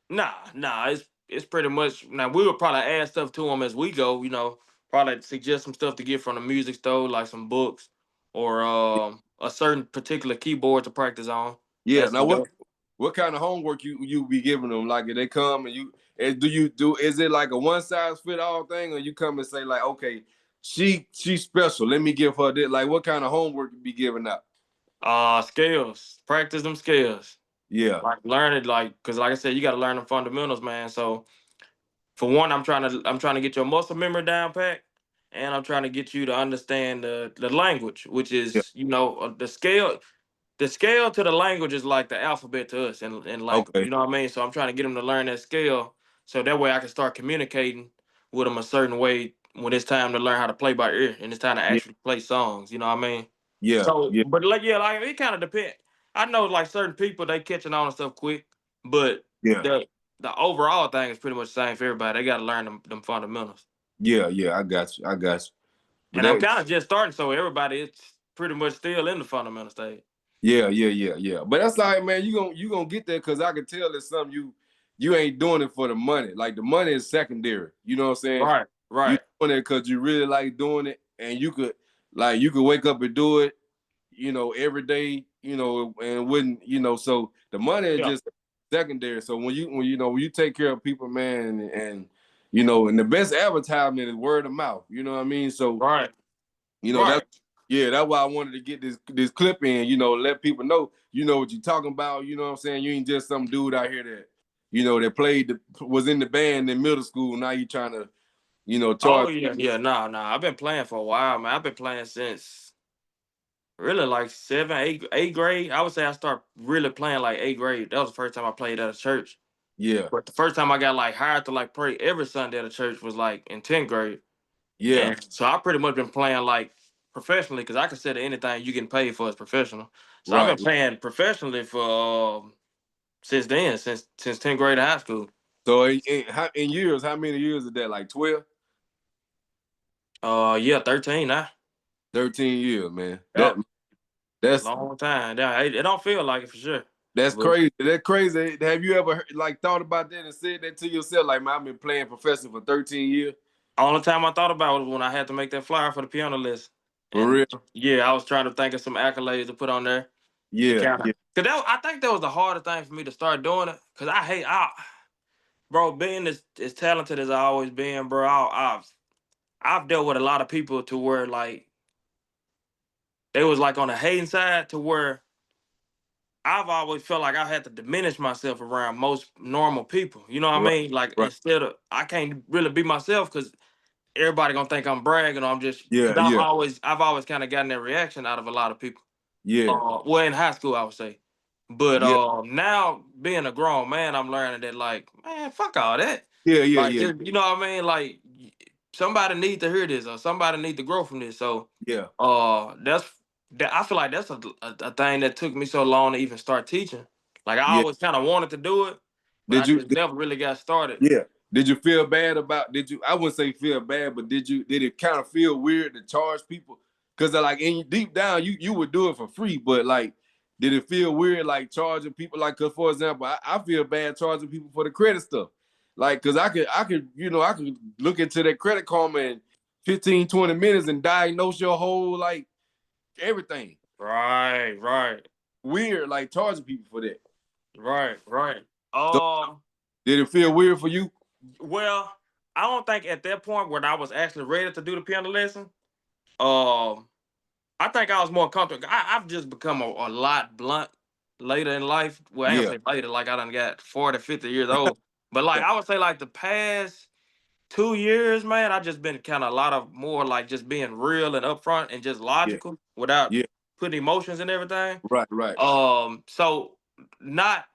Nah. It's pretty much now. We would probably add stuff to them as we go. Probably suggest some stuff to get from the music store, like some books or a certain particular keyboard to practice on. Yeah. That's Now for what them. what kind of homework you be giving them? Like if they come and is it like a one size fit all thing, or you come and say like, okay, she's special. Let me give her this. Like what kind of homework you be giving out? Skills. Practice them skills. Yeah. Like learn it, cause like I said, you got to learn the fundamentals, man. So for one, I'm trying to get your muscle memory down pat, and I'm trying to get you to understand the language, which Yeah. is the scale. The scale to the language is like the alphabet to us in language. Okay. You know what I mean? So I'm trying to get them to learn that scale, so that way I can start communicating with them a certain way when it's time to learn how to play by ear and it's time to Yeah. actually play songs. You know what I mean? Yeah. So, Yeah. but like yeah, like it kind of depends. I know like certain people they catching on and stuff quick, but Yeah. the overall thing is pretty much the same for everybody. They got to learn them fundamentals. Yeah. Yeah. I got you. I got you. But And I'm that kind of just starting, so everybody it's pretty much still in the fundamental stage. Yeah, yeah, yeah, yeah. But that's all right, man. You gonna get there because I can tell it's something you ain't doing it for the money. Like the money is secondary. You know what I'm saying? Right, You right. doing it because you really like doing it, and you could wake up and do it, every day, and wouldn't, so the money is Yeah. just secondary. So when you take care of people, man, and the best advertisement is word of mouth. You know what I mean? So Right. that's Right. yeah, that's why I wanted to get this clip in, let people know, what you're talking about, you know what I'm saying? You ain't just some dude out here that was in the band in middle school. Now you trying to, Oh charge. yeah, yeah. Nah. I've been playing for a while, man. I've been playing since really like 8th grade. I would say I start really playing like 8th grade. That was the first time I played at a church. Yeah, But the first time I got like hired to like pray every Sunday at a church was like in 10th grade. yeah, And so I pretty much been playing like professionally because I consider anything you getting paid for is professional. So I've Right. been paying professionally for since then, since 10th grade of high school. So in years, how many years is that? Like 12? Yeah, 13 now. 13 years, man. Yep, That's long time. Yeah, it don't feel like it for sure. that's But crazy. That's crazy. Have you ever like thought about that and said that to yourself? Like, man, I've been playing professional for 13 years. only time I thought about it was when I had to make that flyer for the piano lesson. For And real? yeah, I was trying to think of some accolades to put on there. Yeah, Cause I think that was the hardest thing for me to start doing it. Cause bro, being as talented as I always been, bro. I've dealt with a lot of people to where like they was like on the hating side to where I've always felt like I had to diminish myself around most normal people. You know what I right, mean? Like right. instead of I can't really be myself because everybody gonna think I'm bragging or I'm just because Yeah, yeah, I've always kind of gotten that reaction out of a lot of people. yeah, Well, in high school I would say, but yeah, now being a grown man, I'm learning that like man, fuck all that. yeah, yeah, Like yeah, just you know what I mean? Like somebody need to hear this or somebody need to grow from this. So yeah, that's that I feel like that's a thing that took me so long to even start teaching. Like I yeah. always kind of wanted to do it, but I Did you? just never really got started. Yeah. Did you feel bad about? Did you? I wouldn't say feel bad, but did you? Did it kind of feel weird to charge people? Because like in deep down, you would do it for free, but like, did it feel weird like charging people? Like, cause for example, I feel bad charging people for the credit stuff. Like, cause I could I could look into that Credit Karma in 15, 20 minutes and diagnose your whole like everything. Right, right, Weird, like charging people for that. right. So did it feel weird for you? Well, I don't think at that point when I was actually ready to do the piano lesson, um, I think I was more comfortable. I've just become a lot blunt later in life. Well, I ain't Yeah. gonna say later, like I done got 40, 50 years old. But like Yeah. I would say like the past 2 years, man, I just been kind of a lot of more like just being real and upfront and just Yeah. logical without Yeah. putting emotions and everything. Right. Right. So not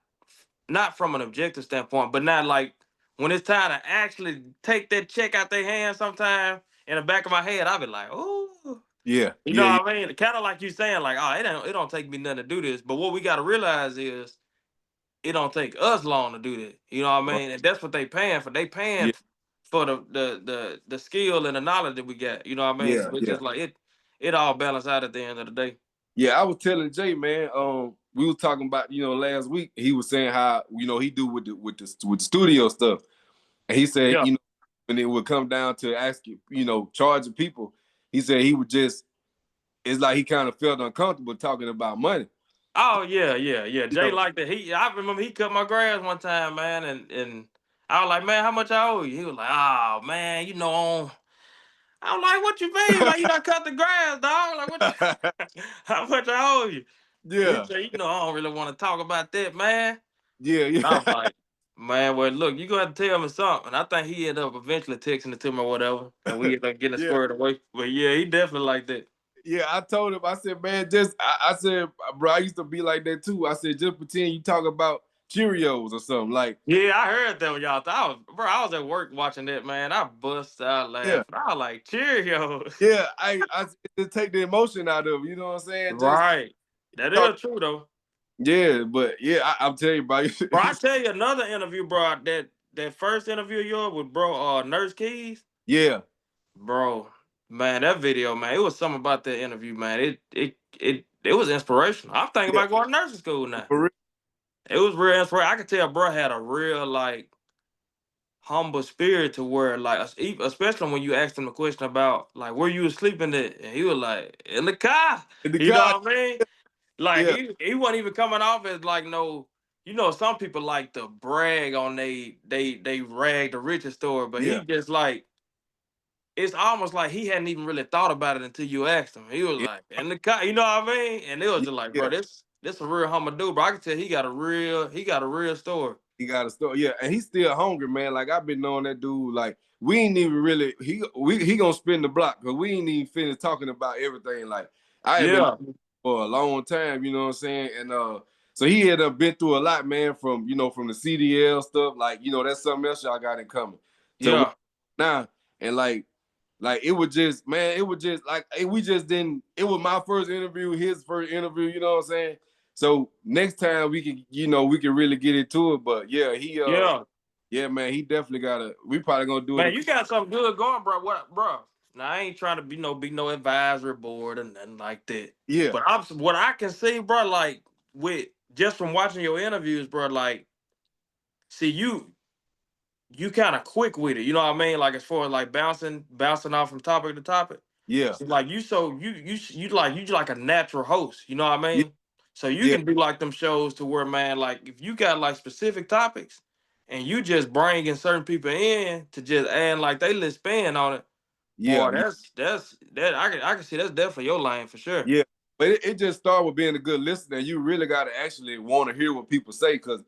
not from an objective standpoint, but not like when it's time to actually take that check out their hand sometime in the back of my head, I'll be like, oh, Yeah. you know Yeah. what I mean? Kind of like you saying, like, oh, it don't take me nothing to do this. But what we gotta realize is it don't take us long to do that. You know what I Right. mean? And that's what they paying for. They paying Yeah. for the skill and the knowledge that we got. You know what I mean? Yeah. So it's Yeah. just like it all balance out at the end of the day. Yeah. I was telling Jay, man. We were talking about last week. He was saying how he do with the studio stuff, and he said Yeah. when it would come down to asking charging people, he said he would just it's like he kind of felt uncomfortable talking about money. Oh yeah. You Jay know, like that. I remember he cut my grass one time, man, and I was like, man, how much I owe you? He was like, oh man, I was like, what you mean? Like you done cut the grass, dog. Like what how much I owe you? He yeah, said, I don't really want to talk about that, man. yeah, And I yeah, was like, man, well, look, you gonna have to tell me something. And I think he ended up eventually texting it to me or whatever. And we ended up getting it yeah. squared away. But yeah, he definitely like that. Yeah, I told him, I said, man, I said, bro, I used to be like that too. I said, just pretend you talk about Cheerios or something. Like, Yeah, I heard that when y'all thought. I was at work watching that, man. I bust out yeah, laughing. I was like, Cheerios. yeah, I just take the emotion out of it, you know what I'm saying? Just Right. That talk. is true, though. Yeah, but yeah, I'm telling you, bro. Bro, I tell you another interview, bro. That first interview of yours with Nurse Keys. Yeah, Bro, man, that video, man, it was something about that interview, man. It was inspirational. I'm thinking yeah, about going to nursing school now. for real. It was real inspirational. I could tell bro had a real like humble spirit to where like especially when you asked him a question about like where you was sleeping at, and he was like in the car. In the You car, know what I mean? Like yeah, he wasn't even coming off as like no. Some people like to brag on they rag the riches story, but he yeah, just like it's almost like he hadn't even really thought about it until you asked him. He was yeah, like, in the car, you know what I mean? And it was yeah, just like, bro, yeah. this a real humble dude, bro. I can tell he got a real story. He got a story. Yeah, and he's still hungry, man. Like I've been knowing that dude. Like we ain't even really he gonna spin the block because we ain't even finished talking about everything. Like I had been Yeah, for a long time, you know what I'm saying? And so he had been through a lot, man, from from the CDL stuff. Like, that's something else y'all got in common. So yeah, now and like Like it was just, man, it was just like we just didn't. It was my first interview, his first interview. You know what I'm saying? So next time we can, we can really get into it. But yeah, yeah, man, he definitely gotta. We probably gonna do it. Man, you got something good going, bro. What, bro? Now I ain't trying to be no advisory board or nothing like that. Yeah, But what I can see, bro, like with just from watching your interviews, bro, like see you kind of quick with it. You know what I mean? Like as far as like bouncing off from topic to topic. yeah, So like you like a natural host. You know what I yeah, mean? So you yeah, can do like them shows to where, man, like if you got like specific topics and you just bringing certain people in to just add like they little spin on it, yeah, boy, that's that I can see that's definitely your lane for sure. yeah. But it just started with being a good listener. You really gotta actually want to hear what people say, because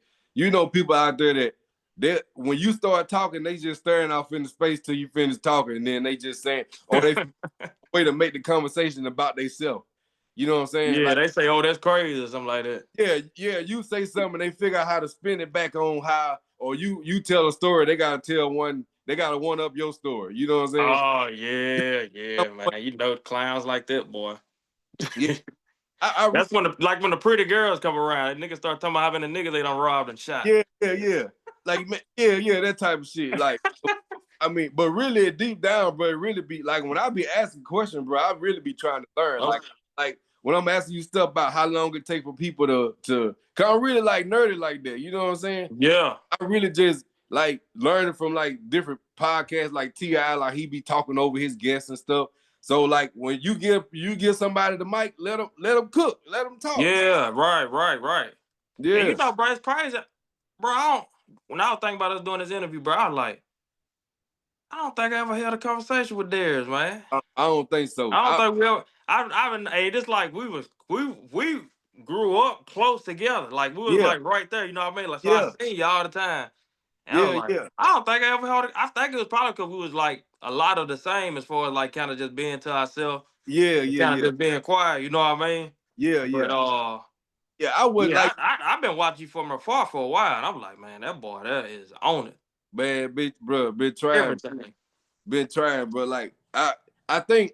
people out there that when you start talking, they just staring off into space till you finish talking, and then they just saying, "Oh, they way to make the conversation about themselves." You know what I'm saying? Yeah, Like, they say, oh, that's crazy or something like that. yeah, yeah. You say something, they figure out how to spin it back on how, or you tell a story, they gotta tell one, they gotta one up your story. You know what I'm saying? Oh yeah, yeah, man. You know clowns like that, boy. Yeah, I That's when when the pretty girls come around, niggas start talking about having the niggas they done robbed and shot. yeah, yeah, yeah. Like, man, yeah, yeah, that type of shit. Like, I mean, but really deep down, bro, it really be like when I be asking questions, bro, I really be trying to learn. Oh, Like when I'm asking you stuff about how long it take for people cause I'm really like nerdy like that. You know what I'm saying? yeah. I really just like learning from like different podcasts, like T.I., like he be talking over his guests and stuff. So like when you give somebody the mic, let them cook, let them talk. Yeah, right. And Yeah, you know, bro, it's crazy. Bro, when I was thinking about us doing this interview, bro, I was like, I don't think I ever had a conversation with Darius, man. I don't think so. I don't think we ever. I've been. Hey, this like we grew up close together. Like we was Yeah, like right there. You know what I mean? Like so, I yeah, seen you all the time. And I was yeah, like, yeah, I don't think I ever had. I think it was probably because we was like a lot of the same as far as like kind of just being to ourselves, yeah, and yeah, kind of yeah, just being quiet. You know what I mean? yeah, But yeah, yeah. I would yeah, like, I've been watching you from afar for a while, and I'm like, man, that boy, that is on it. man, bitch, bro, Everything. been trying, bro. Like I think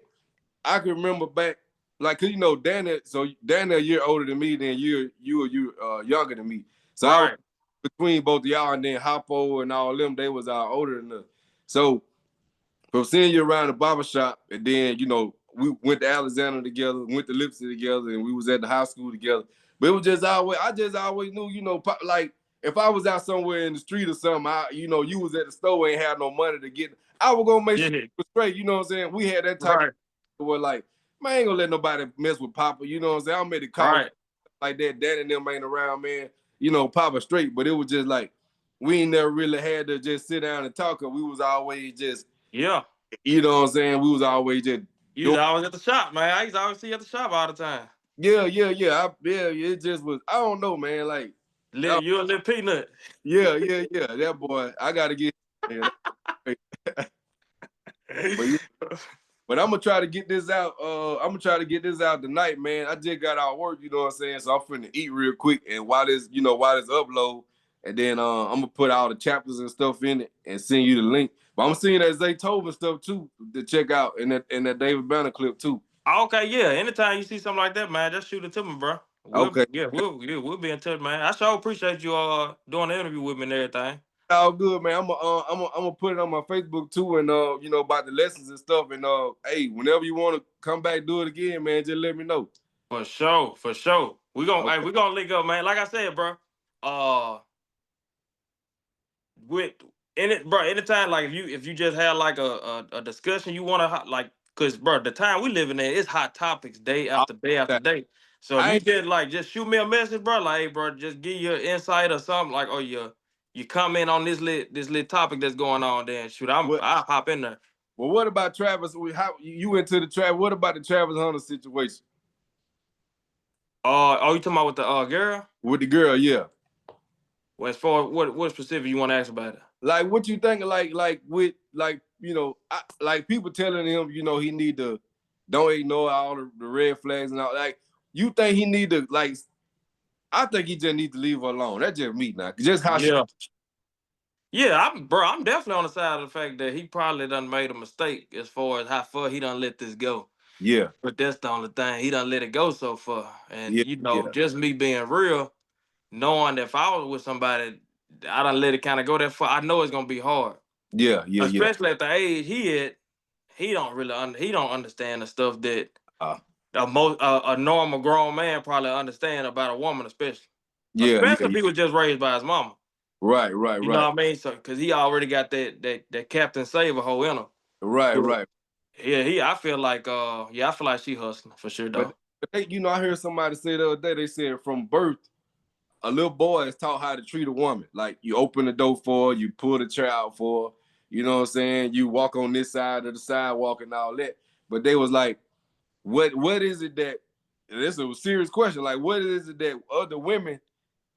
I can remember back, like, cause Danny, so Danny a year older than me, then you younger than me. So I was Right. between both of y'all, and then Hoppo and all them, they was older than us. So from seeing you around the barber shop, and then we went to Alexander together, went to Lipsy together, and we was at the high school together. But it was just always, I just always knew, like if I was out somewhere in the street or something, you was at the store, ain't had no money to get, I was gonna make sure Yeah. it was straight. You know what I'm saying? We had that type Right. of where like, man, I ain't gonna let nobody mess with Papa. You know what I'm saying? I'm at the call Right. like that. Dad and them ain't around, man. Papa straight. But it was just like we ain't never really had to just sit down and talk. Cause we was always just, Yeah. you know what I'm saying? We was always just You was doing, always at the shop, man. I used to always see you at the shop all the time. yeah, yeah, yeah. It just was, I don't know, man. Like, You a little peanut. yeah, yeah, yeah. That boy, I gotta get, man. But yeah, but I'm gonna try to get this out. I'm gonna try to get this out tonight, man. I just got out of work, you know what I'm saying? So I'm finna eat real quick, and while this upload, and then I'm gonna put all the chapters and stuff in it and send you the link. But I'm seeing that Zaytoven stuff too to check out, and that David Banner clip too. Okay, yeah. Anytime you see something like that, man, just shoot it to me, bro. Okay. We'll be in touch, man. I sure appreciate you doing the interview with me and everything. All good, man. I'm gonna put it on my Facebook too, and about the lessons and stuff. And hey, whenever you want to come back, do it again, man. Just let me know. For sure, for sure. Okay. We gonna link up, man. Like I said, bro. Uh, with in it, bro. Anytime, like if you just have like a discussion you want to like, cause bro, the time we living in, it's hot topics day after day after day. So if I you ain't, just shoot me a message, bro, like, hey, bro, just give your insight or something, like, oh, you comment on this lit topic that's going on, then shoot, what I'll hop in there. well, what about Travis? How you went to the Travis? What about the Travis Hunter situation Oh, you talking about with the girl? with the girl? Yeah. Well, as far as what specific you want to ask about it? Like, what you think? Like with like like people telling him, he need to don't ignore all the red flags and all. Like, you think he need to like? I think he just need to leave her alone. That's just me now. Just how she. Yeah. Yeah, I'm definitely on the side of the fact that he probably done made a mistake as far as how far he done let this go. Yeah, But that's the only thing. He done let it go so far. And yeah, yeah, just me being real, knowing that if I was with somebody, I done let it kind of go that far. I know it's gonna be hard. yeah, yeah, yeah. Especially at the age he at, he don't really he don't understand the stuff that Uh, a normal grown man probably understand about a woman, especially. yeah, yeah, Especially if yeah. he was just raised by his mama. Right, right, You know right, what I mean? So because he already got that Captain Saver hoe in him. right, But right. yeah, I feel like she hustling for sure But, though. but they, I heard somebody say the other day. They said from birth, a little boy is taught how to treat a woman. Like you open the door for her, you pull the chair out for her. You know what I'm saying? You walk on this side of the sidewalk and all that. But they was like, what is it that? And this is a serious question. Like, what is it that other women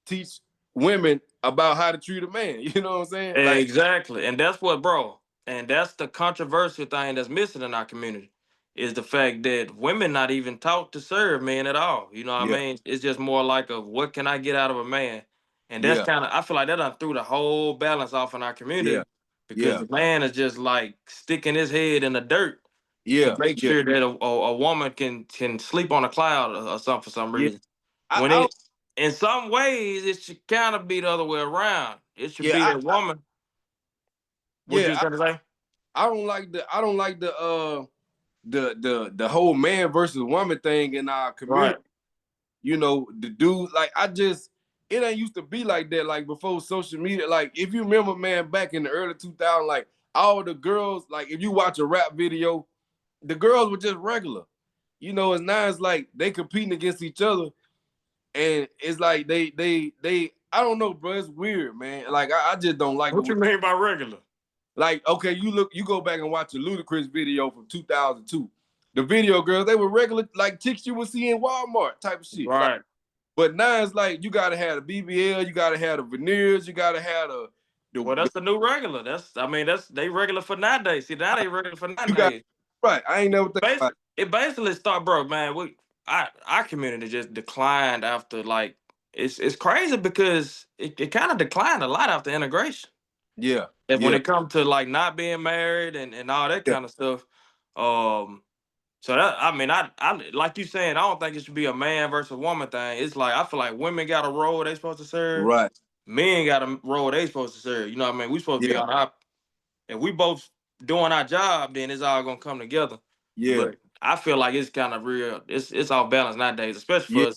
teach women about how to treat a man? You know what I'm saying? Like, Exactly. And that's what, bro. And that's the controversial thing that's missing in our community is the fact that women not even taught to serve men at all. You know what I yeah, mean? It's just more like a what can I get out of a man? And that's yeah, kind of I feel like that done threw the whole balance off in our yeah, community because yeah, the man is just like sticking his head in the dirt to yeah, make yeah, sure that a woman can sleep on a cloud or something for some yeah. reason. I, When I don't, it in some ways it should kind of be the other way around. It should yeah, be that woman. What you yeah. was gonna say? I don't like the whole man versus woman thing in our community. Right. You know, the dude, like it ain't used to be like that, like before social media. Like, if you remember, man, back in the early 2000s, like all the girls, like if you watch a rap video, the girls were just regular. You know, and now it's like they competing against each other, and it's like they I don't know, bro. It's weird, man. Like I just don't like the What way. you mean by regular? Like, okay, you go back and watch a Ludacris video from 2002. The video girls, they were regular, like chicks you would see in Walmart type of shit. Like, Right. but now it's like you gotta have the BBL, you gotta have the veneers, you gotta have Well, the that's the new regular. That's they regular for nowadays. See, now they regular for you got nowadays. right. I ain't never think about It basically start, bro, man. Our community just declined after like it's crazy because it kind of declined a lot after integration. it. Yeah, And when yeah, it comes to like not being married and all that yeah, kind of stuff, um, so that I mean, I like you saying, I don't think it should be a man versus woman thing. It's like I feel like women got a role they supposed to serve, right. men got a role they supposed to serve. You know what I mean? We supposed to be Yeah, on our if we both doing our job, then it's all gonna come together. yeah, But I feel like it's kind of real. It's off balance nowadays, especially yeah,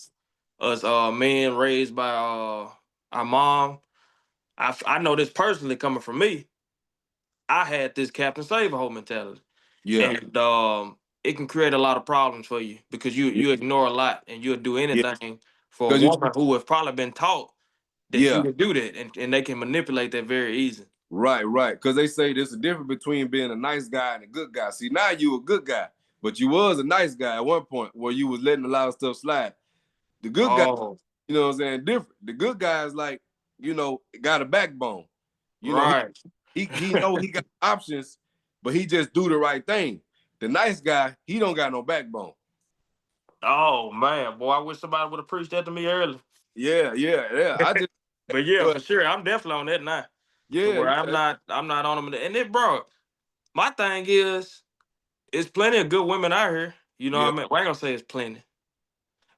for us men raised by our mom. I know this personally coming from me. I had this Captain Saver whole mentality, yeah, and it can create a lot of problems for you because yeah, you ignore a lot and you'll do yeah. anything for a Cause you woman who have probably been taught that you yeah, can do that, and they can manipulate that very easy. right, right. Cause they say there's a difference between being a nice guy and a good guy. See, now you a good guy, but you was a nice guy at one point where you was letting a lot of stuff slide. The good guy, Oh, you know what I'm saying, different. The good guy is like, got a backbone. You know, right. he know he got options, but he just do the right thing. The nice guy, he don't got no backbone. Oh man, boy, I wish somebody would have preached that to me earlier. Yeah, yeah, yeah. I just But yeah, but for sure, I'm definitely on that now. To yeah, where yeah, I'm not on them. And then, bro, my thing is, it's plenty of good women out here. You know yeah, what I mean? Well, I ain't gonna say it's plenty,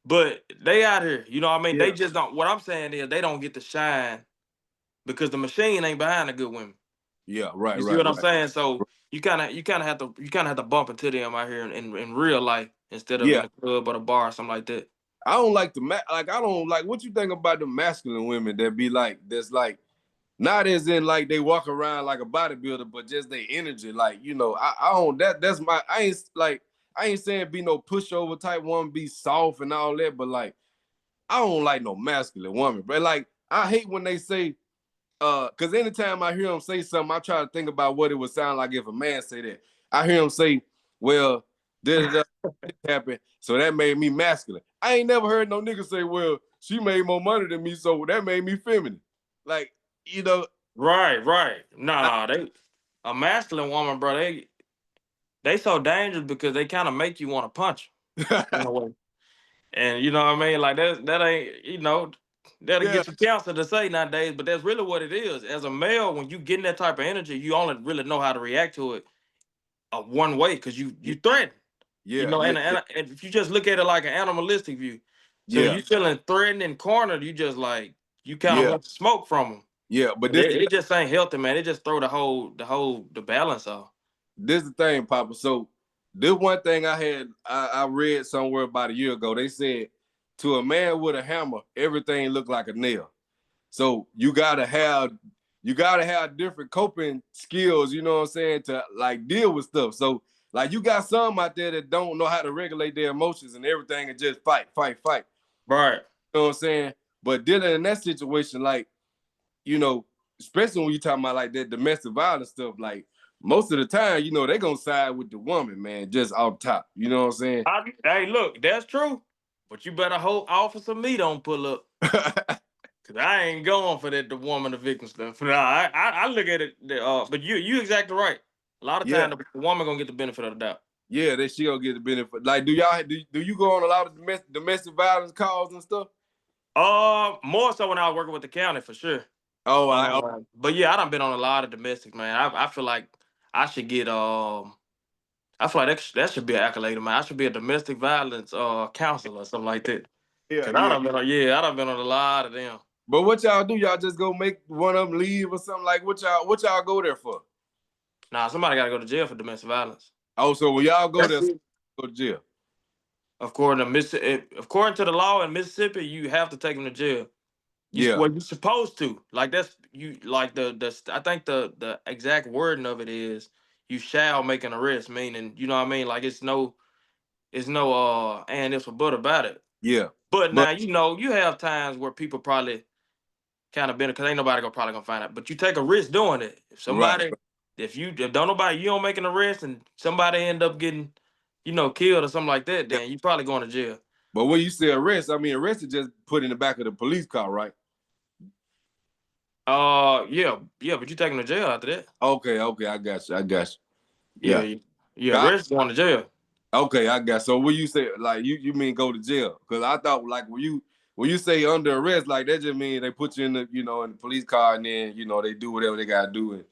but they out here. You know what I mean? They yeah, just don't. What I'm saying is, they don't get to shine because the machine ain't behind the good women. yeah, right, You see right, what I'm right. saying? So you kind of have to bump into them out here in real life instead of in Yeah. the club or the bar or something like that. I don't like like I don't like what you think about the masculine women that be like that's like not as in like they walk around like a bodybuilder, but just their energy. Like, I don't that's my I ain't saying be no pushover type one, be soft and all that, but like I don't like no masculine woman. But like I hate when they say, because anytime I hear them say something, I try to think about what it would sound like if a man say that. I hear him say, well, this happened, so that made me masculine. I ain't never heard no nigga say, well, she made more money than me, so that made me feminine. Like, you know, Right, right. I, Nah, they a masculine woman, bro. They so dangerous because they kind of make you want to punch 'em in a way. And you know what I mean? Like that ain't. that'll Yeah, get you counseled to say nowadays, but that's really what it is. As a male, when you getting that type of energy, you only really know how to react to it one way because you threaten. You yeah, know, yeah, and if you just look at it like an animalistic view, so when yeah, you feeling threatened and cornered, you just like you kind of yeah, want to smoke from them. yeah. But And it just ain't healthy, man. It just throw the balance off. this the thing, Papa. So this one thing I read somewhere about a year ago. They said to a man with a hammer, everything looked like a nail. So you gotta have different coping skills, you know what I'm saying, to like deal with stuff. So like you got some out there that don't know how to regulate their emotions and everything and just fight, fight, fight. Right. You know what I'm saying? But dealing in that situation, like, you know, especially when you talking about like that domestic violence stuff, like most of the time, you know, they gonna side with the woman, man, just off top. You know what I'm saying? Hey, look, that's true. But you better hope Officer Me don't pull up. Cause I ain't going for that the woman the victim stuff. Nah, I look at it. But you exactly right. A lot of Yeah, times the woman gonna get the benefit of the doubt. yeah, that she gonna get the benefit. Like, do you go on a lot of domestic violence calls and stuff? More so when I was working with the county for sure. Oh, I But yeah, I done been on a lot of domestic, man. I feel like I should get I feel like that should be an accolade, man. I should be a domestic violence counselor or something like that. yeah, Cause yeah. I done been on a lot of them. But what y'all do? Y'all just go make one of them leave or something? Like what y'all go there for? Nah, somebody gotta go to jail for domestic violence. Oh, so when y'all go That's there, it. go to jail. According to the law in Mississippi, you have to take them to jail. Yeah, Well, you supposed to. Like that's you like the I think the exact wording of it is you shall make an arrest, meaning you know what I mean. Like it's no and if a but about it. yeah. But But now you know you have times where people probably kind of been because ain't nobody probably gonna find out. But you take a risk doing it. If right. somebody, if don't nobody, you don't make an arrest and somebody end up getting, killed or something like that, Yeah. then you probably going to jail. But when you say arrest, I mean arrest is just put in the back of the police car, right? Yeah, yeah, but you taking to jail after that. Okay, okay, I got you. I got you. Yeah, Yeah. yeah, I- arrest going to jail. okay, I got. So when you say like you mean go to jail? Because I thought like when you say under arrest, like that just means they put you in the in the police car and then they do whatever they gotta do and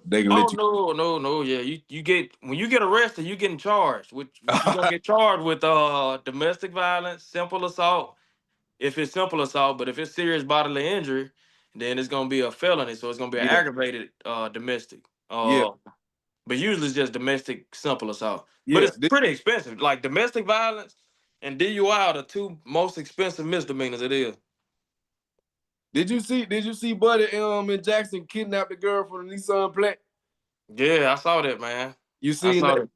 they can Oh let you. no, no, no, yeah, you get when you get arrested, you getting charged. Which you gonna get charged with domestic violence, simple assault. If it's simple assault, but if it's serious bodily injury, then it's gonna be a felony. So it's gonna be an Yeah, aggravated domestic. yeah, But usually it's just domestic simple assault. But yeah. it's pretty expensive. Like domestic violence and DUI are the two most expensive misdemeanors it is. Did you see Buddy in Jackson kidnapped the girl from the Nissan plant? Yeah, I saw that, man. You I seen saw that? that.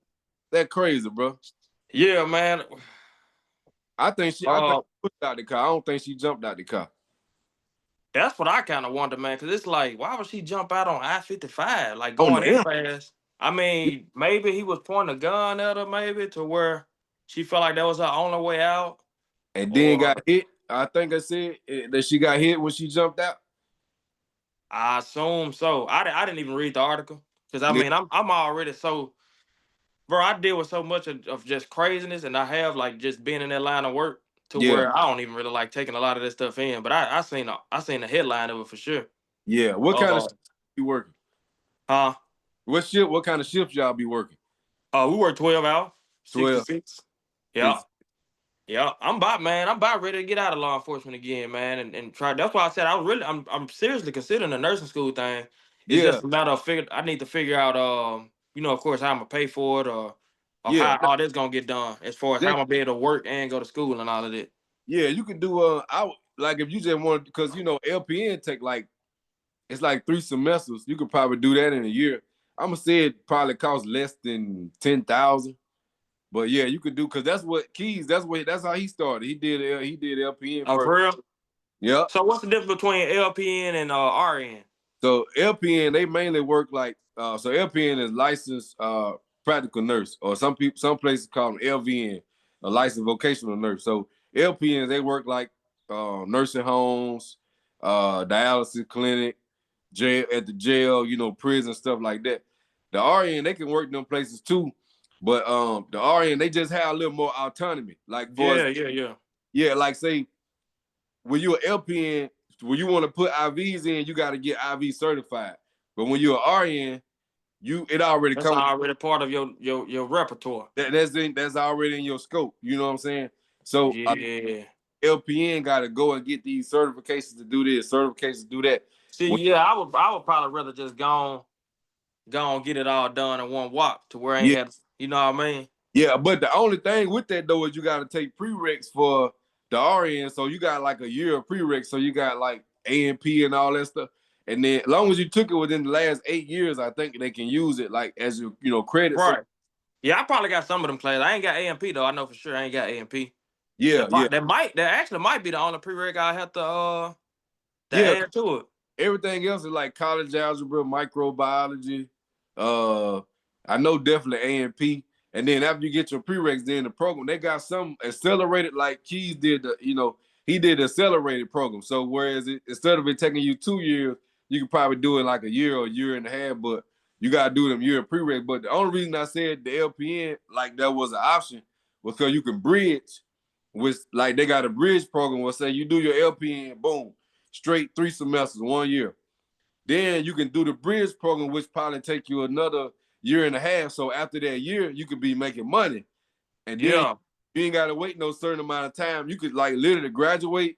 That crazy, bro. Yeah, man. I think she pushed out the car. I don't think she jumped out the car. That's what I kind of wonder, man, because it's like, why would she jump out on I-55, like On going the that M. fast? I mean, maybe he was pointing a gun at her, maybe to where she felt like that was her only way out. And then got Or hit. I think I said that she got hit when she jumped out. I assume so. I didn't even read the article because I Yeah, mean I'm already so bro. I deal with so much of just craziness, and I have like just being in that line of work to yeah, where I don't even really like taking a lot of this stuff in. But I seen the headline of it for sure. yeah. What kind of Uh, shift you working? huh? What kind of shifts y'all be working? We work 12 hours, 12, 6 to 6. Yeah. 6. Yeah, I'm about ready to get out of law enforcement again, man, and try. That's why I said I'm seriously considering the nursing school thing. It's Yeah, just a matter of I need to figure out, of course, how I'm gonna pay for it, or yeah. how all this gonna get done, as far as how I'm That, gonna be able to work and go to school and all of that. yeah, you could do like if you just want because LPN take like it's like 3 semesters. You could probably do that in a year. I'm gonna say it probably costs less than 10,000. But yeah, you could do because that's what Keys. That's how he started. He did LPN Oh, first. for real? Yep. So what's the difference between LPN and RN? So LPN they mainly work like so LPN is licensed practical nurse or some places call them LVN, a licensed vocational nurse. So LPNs they work like nursing homes, dialysis clinic, jail at the jail, prison stuff like that. The RN they can work in them places too, but the RN they just have a little more autonomy. Like for us, Yeah, yeah, yeah. yeah, like say when you're an LPN, when you want to put IVs in, you got to get IV certified. But when you're an RN, it already That's comes. already part of your repertoire. That's already in your scope. You know what I'm saying? So Yeah. LPN got to go and get these certifications to do this, certifications to do that. See, yeah, I would probably rather just go on get it all done in one walk to where I ain't Yeah, had, you know what I mean? yeah. But the only thing with that though is you got to take prereqs for the RN. So you got like a year of prereqs. So you got like A&P and all that stuff. And then as long as you took it within the last 8 years, I think they can use it like as credit. So Right. Yeah, I probably got some of them classes. I ain't got A&P though. I know for sure I ain't got A&P. yeah, yeah, That actually might be the only prereq I have to yeah. add to it. Everything else is like college algebra, microbiology. Uh, I know definitely A&P. And then after you get your prereqs, then the program they got some accelerated. Like Keys did he did the accelerated program. So whereas instead of it taking you 2 years, you could probably do it like a year or a year and a half. But you gotta do them year of prereq. But the only reason I said the LPN like that was an option was because you can bridge with like they got a bridge program where say you do your LPN, boom, straight 3 semesters, 1 year. Then you can do the bridge program, which probably take you another year and a half. So after that year, you could be making money. And then Yeah. you ain't gotta wait no certain amount of time. You could like literally graduate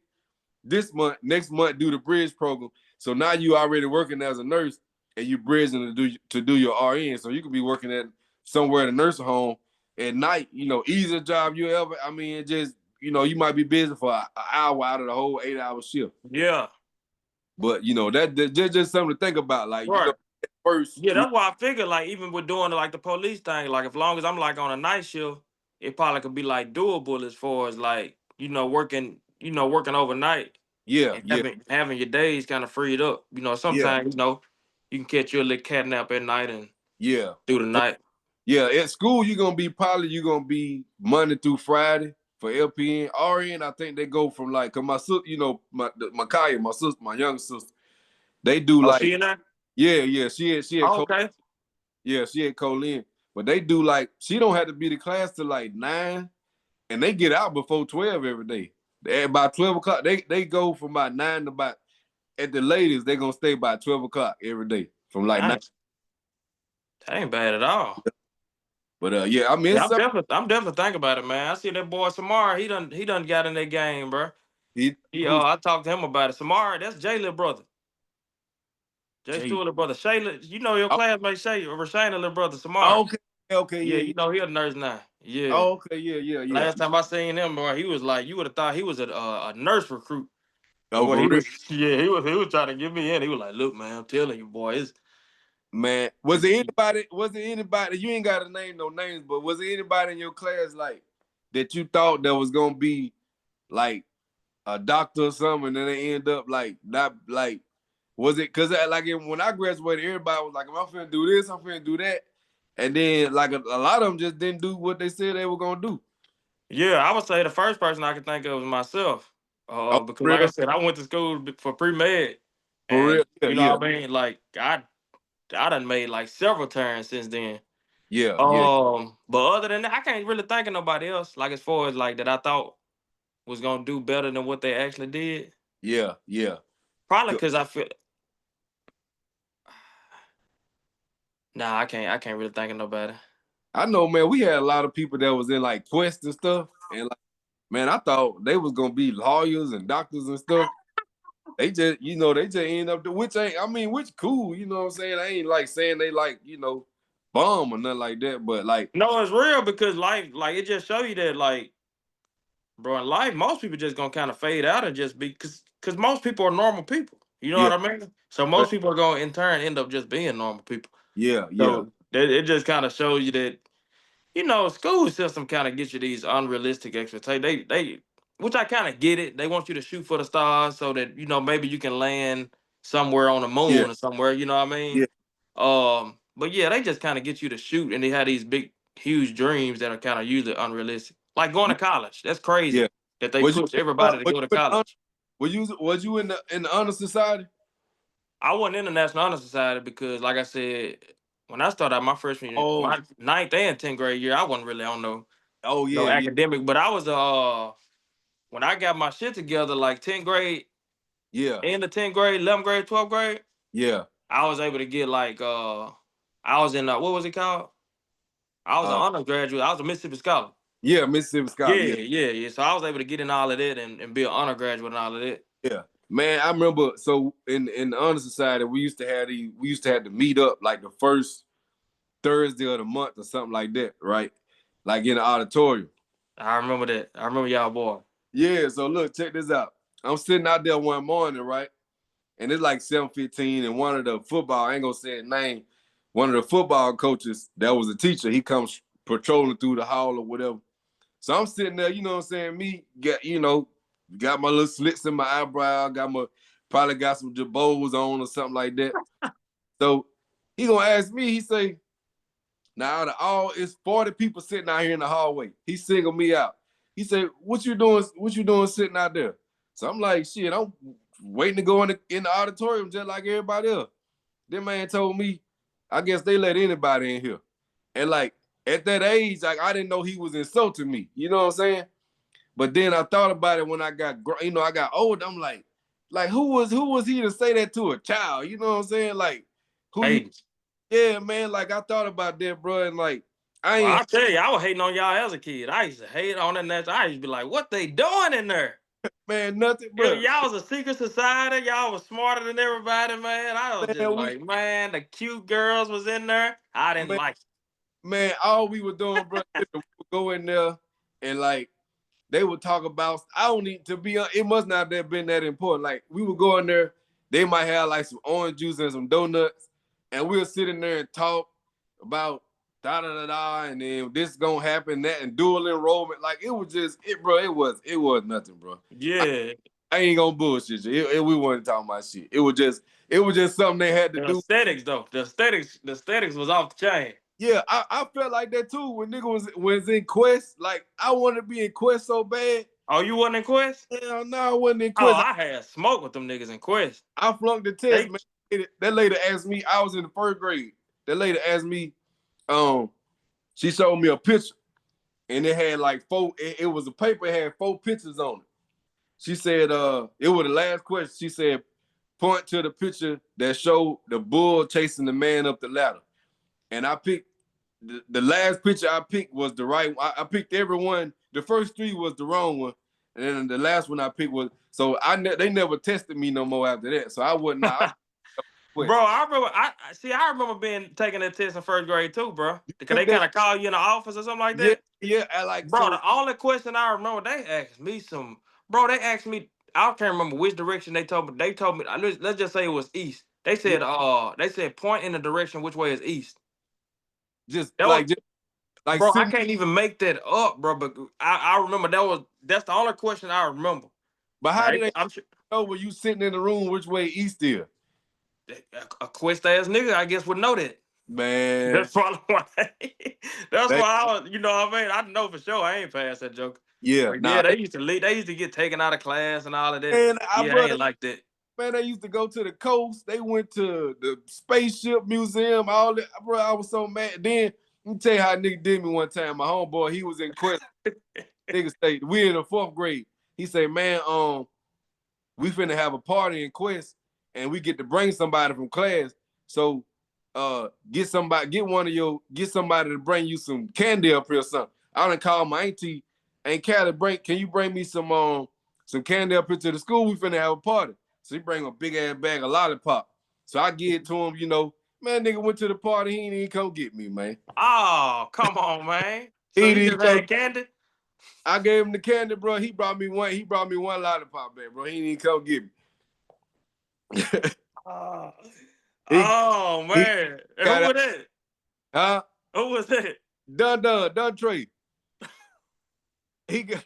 this month, next month do the bridge program. So now you already working as a nurse and you bridging to do your RN. So you could be working at somewhere in a nursing home at night, easier job you ever. I mean, just you might be busy for an hour out of the whole 8-hour shift. Yeah. But that's just something to think about. Like, Right. first, Yeah, that's why I figured like even with doing like the police thing, like as long as I'm like on a night shift, it probably could be like doable as far as like, working overnight yeah, and yeah, having your days kind of freed up. yeah, Sometimes, you can catch you a little cat nap at night and yeah. through the night. Yeah, at school you're gonna be Monday through Friday for LPN. RN, I think they go from like, cause my sister, my Kaya, my sister, my younger sister, they do Oh, like, she in there? yeah, she had Oh, okay. she had Colin, but they do like she don't have to be to class till like 9, and they get out before 12 every day. By 12 o'clock, they go from about 9 to about at the latest they gonna stay by 12 o'clock every day from like 9. Nice. That ain't bad at all. But yeah, I mean Yeah, it's something. I'm definitely thinking about it, man. I see that boy Samara. He done got in that game, bro. He, who's I talked to him about it. Samara, that's Jay little brother. Jay Jay? Stewart little brother. Shayla, your Oh, classmate Shay or Rashayna little brother Samara. okay, okay, Yeah, yeah, yeah. he a nurse now. Yeah. Oh, okay, yeah, yeah, yeah. Last time I seen him, bro, he was like, you would have thought he was a nurse recruit. Oh, Boy, for he real, was yeah, he was trying to get me in. He was like, look, man, I'm telling you, boy, man. Was there anybody? Was there anybody? You ain't got to name no names, but was there anybody in your class like that you thought that was gonna be like a doctor or something, and then they end up like not like? Was it because like when I graduated, everybody was like, "I'm finna do this, I'm finna do that," and then like a lot of them just didn't do what they said they were gonna do. yeah, I would say the first person I could think of was myself. Oh, Because for like I real, said, I went to school for pre-med. for real, And yeah, you know yeah, what I mean? Like I done made like several turns since then. yeah, yeah, But other than that, I can't really think of nobody else. Like as far as like that I thought was gonna do better than what they actually did. yeah, yeah. Probably because I feel nah, I can't really think of nobody. I know, man. We had a lot of people that was in like Quest and stuff, and like, man, I thought they was gonna be lawyers and doctors and stuff. They just, they just end up which ain't, I mean, which cool, you know what I'm saying? I ain't like saying they like, bum or nothing like that, but like, No, it's real because life, like it just show you that like, bro, in life, most people just gonna kind of fade out and just be because most people are normal people. You know yeah, what I mean? So right, most people are gonna in turn end up just being normal people. yeah, yeah, So it just kind of shows you that school system kind of gets you these unrealistic expectations. Which I kind of get it. They want you to shoot for the stars so that maybe you can land somewhere on the yeah, moon or somewhere. You know what I mean? yeah, But yeah, they just kind of get you to shoot, and they have these big, huge dreams that are kind of usually unrealistic. Like going to college. That's yeah. crazy that they Was you, push everybody to was go to you in the, college. was you in the honor society? I wasn't in the National Honor Society because, like I said, when I started out my freshman year, Oh, my ninth and 10th grade year, I wasn't really on no oh no yeah, yeah, academic, but I was when I got my shit together, like 10th grade, Yeah. in the 10th grade, 11th grade, 12th grade, Yeah. I was able to get like I was in what was it called? I was an undergraduate. I was a Mississippi scholar. Yeah, Mississippi scholar. Yeah. So I was able to get in all of that and be an undergraduate and all of that. Yeah. Man, I remember. So in the honor society, we used to have to meet up like the first Thursday of the month or something like that, right? Like in the auditorium. I remember that. I remember y'all boy. Yeah. So look, check this out. I'm sitting out there one morning, right? And it's like 7:15, and one of the football, I ain't gonna say his name, one of the football coaches that was a teacher, he comes patrolling through the hall or whatever. So I'm sitting there, you know what I'm saying? Me, got my little slits in my eyebrow, probably got some jabos on or something like that. So he gonna ask me, he say, now out of all, it's 40 people sitting out here in the hallway. He singled me out. He said, what you doing sitting out there? So I'm like, shit, I'm waiting to go in the auditorium just like everybody else. That man told me, I guess they let anybody in here. And like at that age, like I didn't know he was insulting me. You know what I'm saying? But then I thought about it when I got old. I'm like who was he to say that to a child? You know what I'm saying? Like who you? Hey, Yeah, man. Like I thought about that, bro, and like well, I tell you, I was hating on y'all as a kid. I used to hate on that. I used to be like, what they doing in there? man, nothing, bro. Y'all was a secret society. Y'all was smarter than everybody, man. I was just Man, man, the cute girls was in there. I didn't man, like it. man, all we were doing, bro, we would go in there and like they would talk about. I don't need to be. It must not have been that important. Like we would go in there, they might have like some orange juice and some donuts, and we'll sit in there and talk about da da da da, and then this gonna happen, that, and dual enrollment. Like it was just it, bro. It was nothing, bro. Yeah. I ain't gonna bullshit you. We weren't talking about shit. It was just something they had to The do. aesthetics though. The aesthetics was off the chain. Yeah, I felt like that too when nigga was in Quest. Like I wanted to be in Quest so bad. Oh, you wasn't in Quest? Hell no, I wasn't in Oh, Quest. I had smoke with them niggas in Quest. I flunked the test, They man. That lady asked me, I was in the first grade. That lady asked me, she showed me a picture, and it had like four, it was a paper, it had 4 pictures on it. She said, it was the last question. She said, point to the picture that showed the bull chasing the man up the ladder. And I picked the last picture I picked was the right one. I picked every one. The first 3 was the wrong one, and then the last one I picked was. So they never tested me no more after that. So I wasn't. Bro, I remember. I remember being taking that test in first grade too, bro. Because Took they kind that. of call you in the office or something like Yeah, that. yeah. I like Bro, so. the only question I remember they asked me some. Bro, they asked me. I can't remember which direction they told me. They told me. Let's just say it was east. They Yeah, said point in the direction which way is east. just That was like bro. I sitting. can't even make that up, bro. But I remember that's the only question I remember. But how Now, did they I'm sure know when you sitting in the room which way east is? a quest ass nigga, I guess, would know that. Man, That's probably why. That's they, why I was, you know what I mean. I know for sure I ain't passed that joke. yeah, But nah, yeah, they used to leave. They used to get taken out of class and all of that. man, Yeah, I ain't like that. man, they used to go to the coast. They went to the spaceship museum. All that, bro. I was so mad. Then let me tell you how nigga did me one time. My homeboy, he was in Quest. Nigga stayed. We in the 4th grade. He said, "Man, we finna have a party in Quest, and we get to bring somebody from class. So, get somebody to bring you some candy up here or something." I done call my auntie, Aunt Callie, can you bring me some candy up here to the school? We finna have a party. So he bring a big ass bag of lollipop. So I give it to him, man, nigga went to the party, he ain't even come get me, man. Oh, come on, man. So He you didn't just come. had candy? I gave him the candy, bro. He brought me one lollipop back, bro. He didn't even come get me. Oh, he oh he man. And who got was out, that? huh? Who was that? Done trade. He got,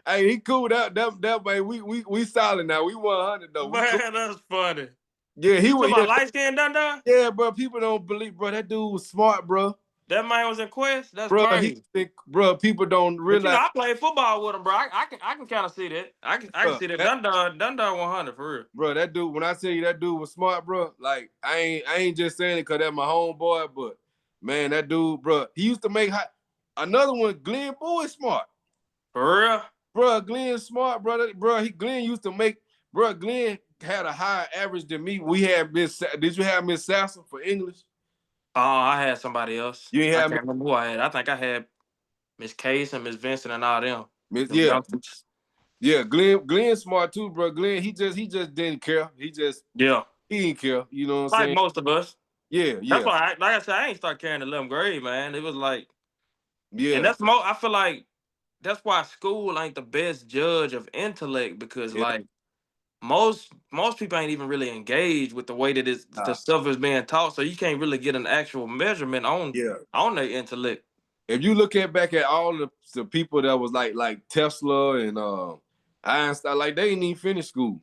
hey, he cool that way. We solid now. We 100 though. We cool. Man, that's funny. Yeah, he You was. talking Yeah, about light skin dun dun? yeah, bro. People don't believe, bro. That dude was smart, bro. That man was in Quest? That's Bro, crazy. bro. People don't But you know, realize, I played football with him, bro. I can kind of see that. I can bro. see that. Dun dun 100 for real. Bro, that dude. When I tell you that dude was smart, bro. Like I ain't just saying it because that's my homeboy, but man, that dude, bro. He used to make hot. Another one, Glenn Boy, smart. For real? Bro, Glenn smart, brother. Bro, Glenn used to make. Bro, Glenn had a higher average than me. We had Miss. Did you have Miss Sasser for English? Oh, I had somebody else. You ain't I have can't remember who I had. I think I had Miss Case and Miss Vincent and all them. Miss. Them Yeah, youngsters. yeah. Glenn smart too, bro. Glenn, he just didn't care. Yeah. He didn't care. You know what I'm Like saying? most of us. Yeah, That's yeah, why, like I said, I ain't start carrying 11th grade, man. It was like, and yeah, that's more. I feel like that's why school ain't the best judge of intellect because yeah. like most people ain't even really engaged with the way that the Nah, stuff is being taught, so you can't really get an actual measurement yeah. on their intellect. If you look back at all the people that was like Tesla and Einstein, like they ain't even finished school.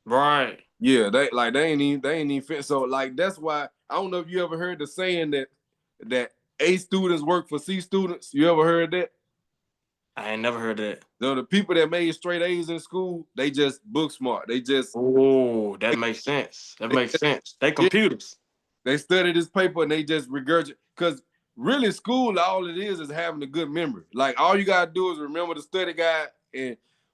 Right. Yeah, they ain't even fit. So like that's why I don't know if you ever heard the saying that A students work for C students. You ever heard that? I ain't never heard that. So the people that made straight A's in school, they just book smart. They just Oh, that makes sense. That they, makes sense. They yeah, computers. they study this paper and they just regurgitate. Because really, school all it is having a good memory. Like all you gotta do is remember the study guide.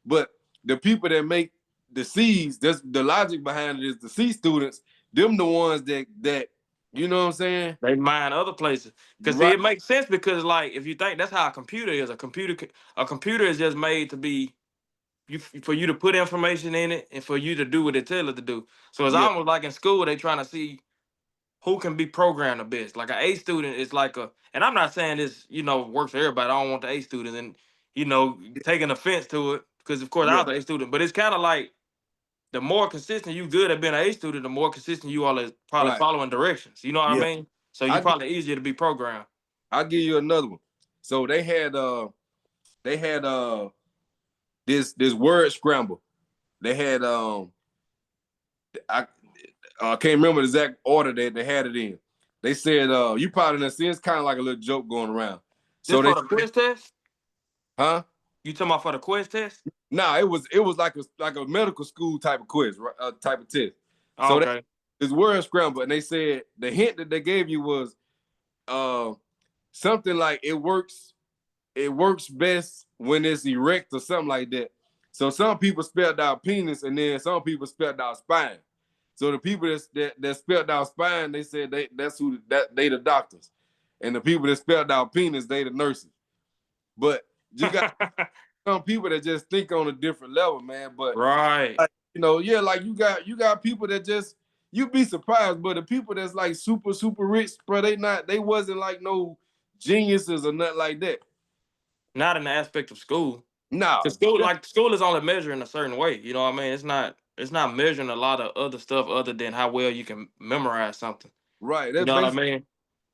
But the people that make the C's, that's the logic behind it is the C students. Them the ones that you know what I'm saying? They mine other places. Cause see, Right. it makes sense because like if you think that's how a computer is, a computer is just made to be for you to put information in it and for you to do what it tell it to do. So it's Yeah. almost like in school they trying to see who can be programmed the best. Like an A student is like and I'm not saying this, works for everybody. I don't want the A students and taking offense to it because of course I Yeah. was an A student, but it's kind of like the more consistent you good at being an A student, the more consistent you are probably Right. following directions. You know what I Yeah. mean? So you I gi- probably easier to be programmed. I'll give you another one. So they had this word scramble. They had I can't remember the exact order that they had it in. They said you probably done seen it's kind of like a little joke going around. This So for the quiz test? huh? You talking about for the quiz test? Nah, it was like a medical school type of quiz, type of test. Oh, So okay. this word scramble, and they said the hint that they gave you was uh something like it works best when it's erect or something like that. So some people spelled out penis and then some people spelled out spine. So the people that spelled out spine, they said they the doctors. And the people that spelled out penis, they the nurses. But you got some people that just think on a different level, man. But Right. like, yeah, like you got people that just you'd be surprised, but the people that's like super, super rich, bro, they wasn't like no geniuses or nothing like that. Not in the aspect of school. Nah, Cause school is only measuring a certain way. You know what I mean? It's not measuring a lot of other stuff other than how well you can memorize something. right. You That's know what I basically mean?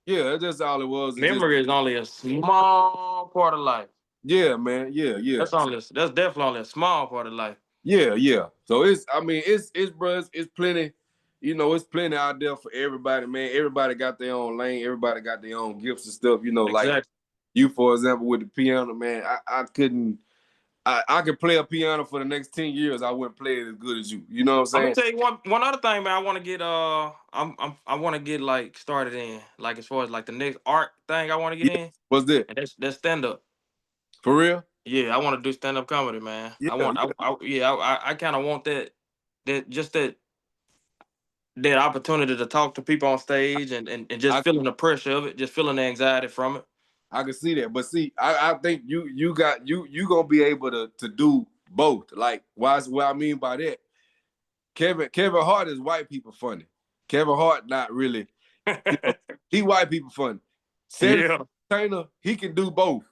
yeah. That's just all it was. It just Memory is only a small part of life. yeah, man. Yeah, yeah, That's definitely only a small part of life. yeah, yeah. So I mean, it's bro, it's plenty. It's plenty out there for everybody, man. Everybody got their own lane. Everybody got their own gifts and stuff. Like Exactly. you, for example, with the piano, man. I couldn't. I could play a piano for the next 10 years. I wouldn't play it as good as you. You know what I'm I'm gonna saying? tell you one other thing, man. I want to get I want to get like started in like as far as like the next art thing I want to get Yeah. in, What's that? and that's stand up. For real? Yeah, I want to do stand up comedy, man. Yeah, yeah. I kind of want that opportunity to talk to people on stage and just I feeling the pressure of it, just feeling the anxiety from it. I can see that. But see, I think you gonna be able to do both. Like what I mean by that, Kevin Hart is white people funny. Kevin Hart not really, you know, he white people funny. Cedric Yeah, Entertainer, he can do both.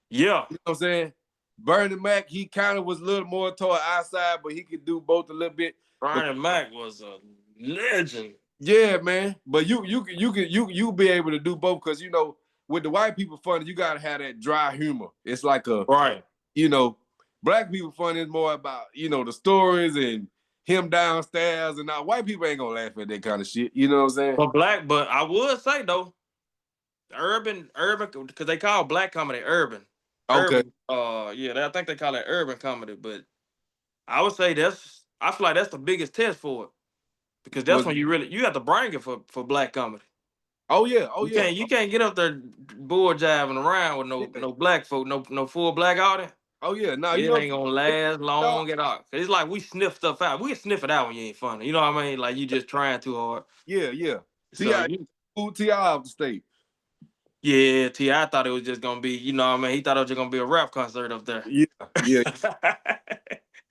yeah. You know what I'm saying? Bernie Mac, he kind of was a little more toward outside, but he could do both a little bit. But Brian Mack was a legend. yeah, man. But you be able to do both because with the white people funny, you gotta have that dry humor. It's like Right. you know, black people funny is more about the stories and him downstairs and now white people ain't gonna laugh at that kind of shit. You know what I'm saying? But I would say though, urban, because they call black comedy urban. Okay. Yeah, I think they call it urban comedy, but I would say I feel like that's the biggest test for it because that's Was when you have to bring it for black comedy. oh yeah, oh You yeah. can't you can't get up there bull jiving around with Yeah. no black folk, no full black audience. Oh yeah, now you It know ain't gonna last long at all. It's like we sniff stuff out. We can sniff it out when you ain't funny. You know what I mean? Like you just trying too hard. yeah. So T.I. you, T.I. off the stage. yeah, T.I. thought it was just gonna be, you know what I mean? He thought it was just gonna be a rap concert up there. Yeah, yeah,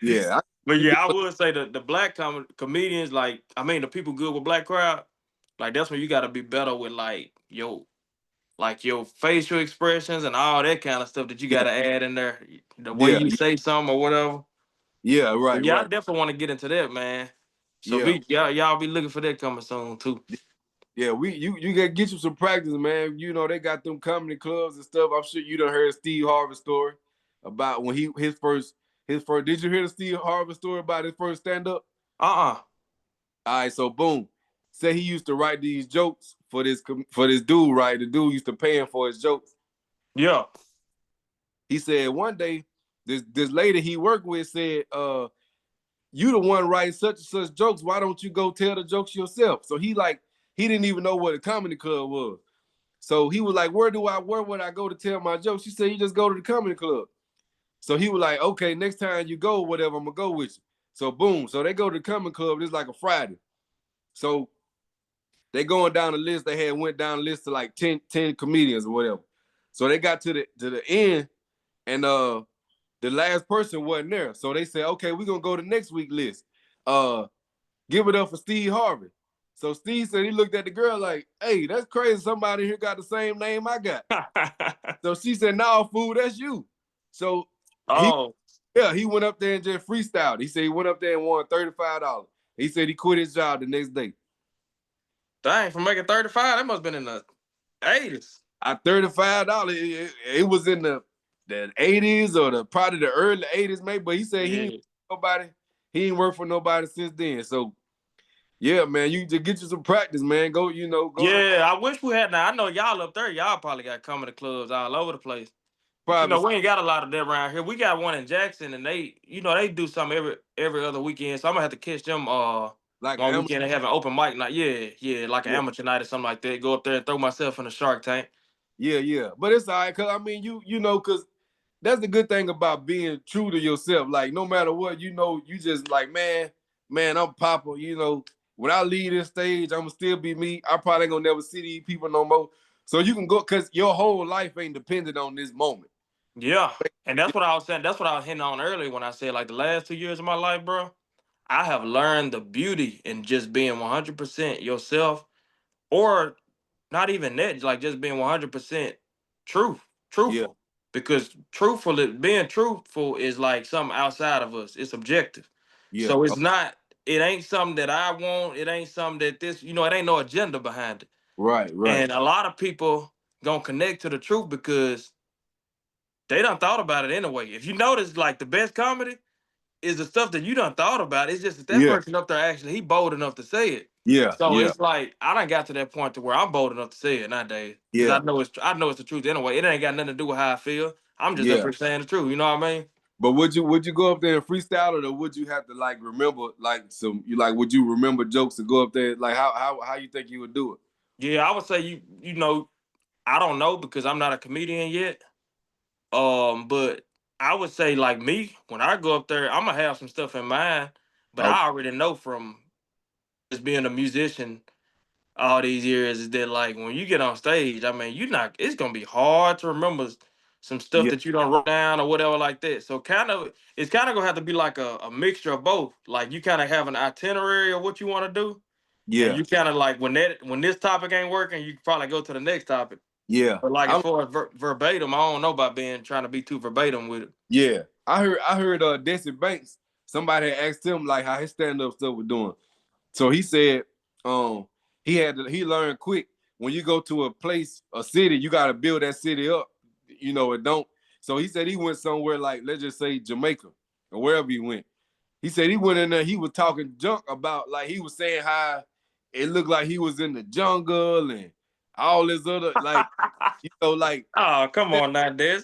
yeah. But yeah, I would say the black comedians, like, I mean, the people good with black crowd, like that's when you got to be better with like your facial expressions and all that kind of stuff that you got Yeah, to add in there, the way yeah, you say something or whatever. yeah. But Right, yeah, I right. definitely want to get into that, man. So Yeah, be y'all be looking for that coming soon too. yeah. You gotta get you some practice, man. You know they got them comedy clubs and stuff. I'm sure you done heard Steve Harvey's story about when his first. Did you hear the Steve Harvey story about his first stand up? Uh-uh. All right, so boom. Say he used to write these jokes for this dude, right? The dude used to pay him for his jokes. Yeah. He said one day, this lady he worked with said, you the one writing such and such jokes. Why don't you go tell the jokes yourself? So he didn't even know what a comedy club was. So he was like, where would I go to tell my jokes? She said, you just go to the comedy club. So he was like, okay, next time you go, whatever, I'm gonna go with you. So boom. So they go to the comedy club. It's like a Friday. So they going down the list. They had went down the list to like 10 comedians or whatever. So they got to the end, and the last person wasn't there. So they said, okay, we're gonna go to next week list. Give it up for Steve Harvey. So Steve said he looked at the girl like, hey, that's crazy. Somebody here got the same name I got. So she said, no, fool, that's you. So Oh, he went up there and just freestyled. He said he went up there and won $35. He said he quit his job the next day. dang, for making 35, that must have been in the 80s. At $35, it was in the 80s or probably the early 80s, maybe. But he said Yeah. he ain't worked for nobody since then. So yeah, man, you just get you some practice, man. Go to Yeah, I wish we had. Now I know y'all up there. Y'all probably got comedy clubs all over the place. But probably we ain't got a lot of that around here. We got one in Jackson, and they do something every other weekend. So I'm gonna have to catch them like one an weekend. They have an open mic night. Yeah, like an yeah, amateur night or something like that. Go up there and throw myself in the Shark Tank. yeah. But it's all right, cause I mean you know, cause that's the good thing about being true to yourself. Like no matter what, you know, you just like, man, I'm Papa, you know. When I leave this stage, I'm gonna still be me. I probably ain't gonna never see these people no more. So you can go because your whole life ain't dependent on this moment. Yeah, and that's what I was saying. That's what I was hitting on earlier when I said like the last 2 years of my life, bro. I have learned the beauty in just being 100% yourself, or not even that, like just being 100% Yeah, truthful. Because being truthful is like something outside of us. It's objective. yeah, So it ain't something that I want. It ain't something that it ain't no agenda behind it. right. And a lot of people gonna connect to the truth because they done thought about it anyway. If you notice, like the best comedy is the stuff that you done thought about. It's just that Yeah, person up there actually he bold enough to say it. So yeah, it's like I done got to that point to where I'm bold enough to say it nowadays because yeah, I know it's the truth anyway. It ain't got nothing to do with how I feel. I'm just up yeah. here saying the truth. You know what I mean? But would you go up there and freestyle it, or would you have to like remember like would you remember jokes to go up there? Like how you think you would do it? Yeah, I would say you know I don't know because I'm not a comedian yet. But I would say like me when I go up there, I'm gonna have some stuff in mind, but Okay. I already know from just being a musician all these years is that like when you get on stage, I mean, it's gonna be hard to remember some stuff Yeah, that you don't wrote down or whatever like that. So it's kind of gonna have to be like a mixture of both. Like you kind of have an itinerary of what you want to do, and yeah, you kind of like when this topic ain't working, you probably go to the next topic. yeah. But like as I'm far as verbatim, I don't know about trying to be too verbatim with it. Yeah. I heard Desi Banks. Somebody had asked him like how his stand-up stuff was doing. So he said, um, he learned quick when you go to a place, a city, you gotta build that city up. You know, it don't. So he said he went somewhere like let's just say Jamaica or wherever he went. He said he went in there, he was talking junk about like he was saying how it looked like he was in the jungle and all this other like like Oh, come on now, Des.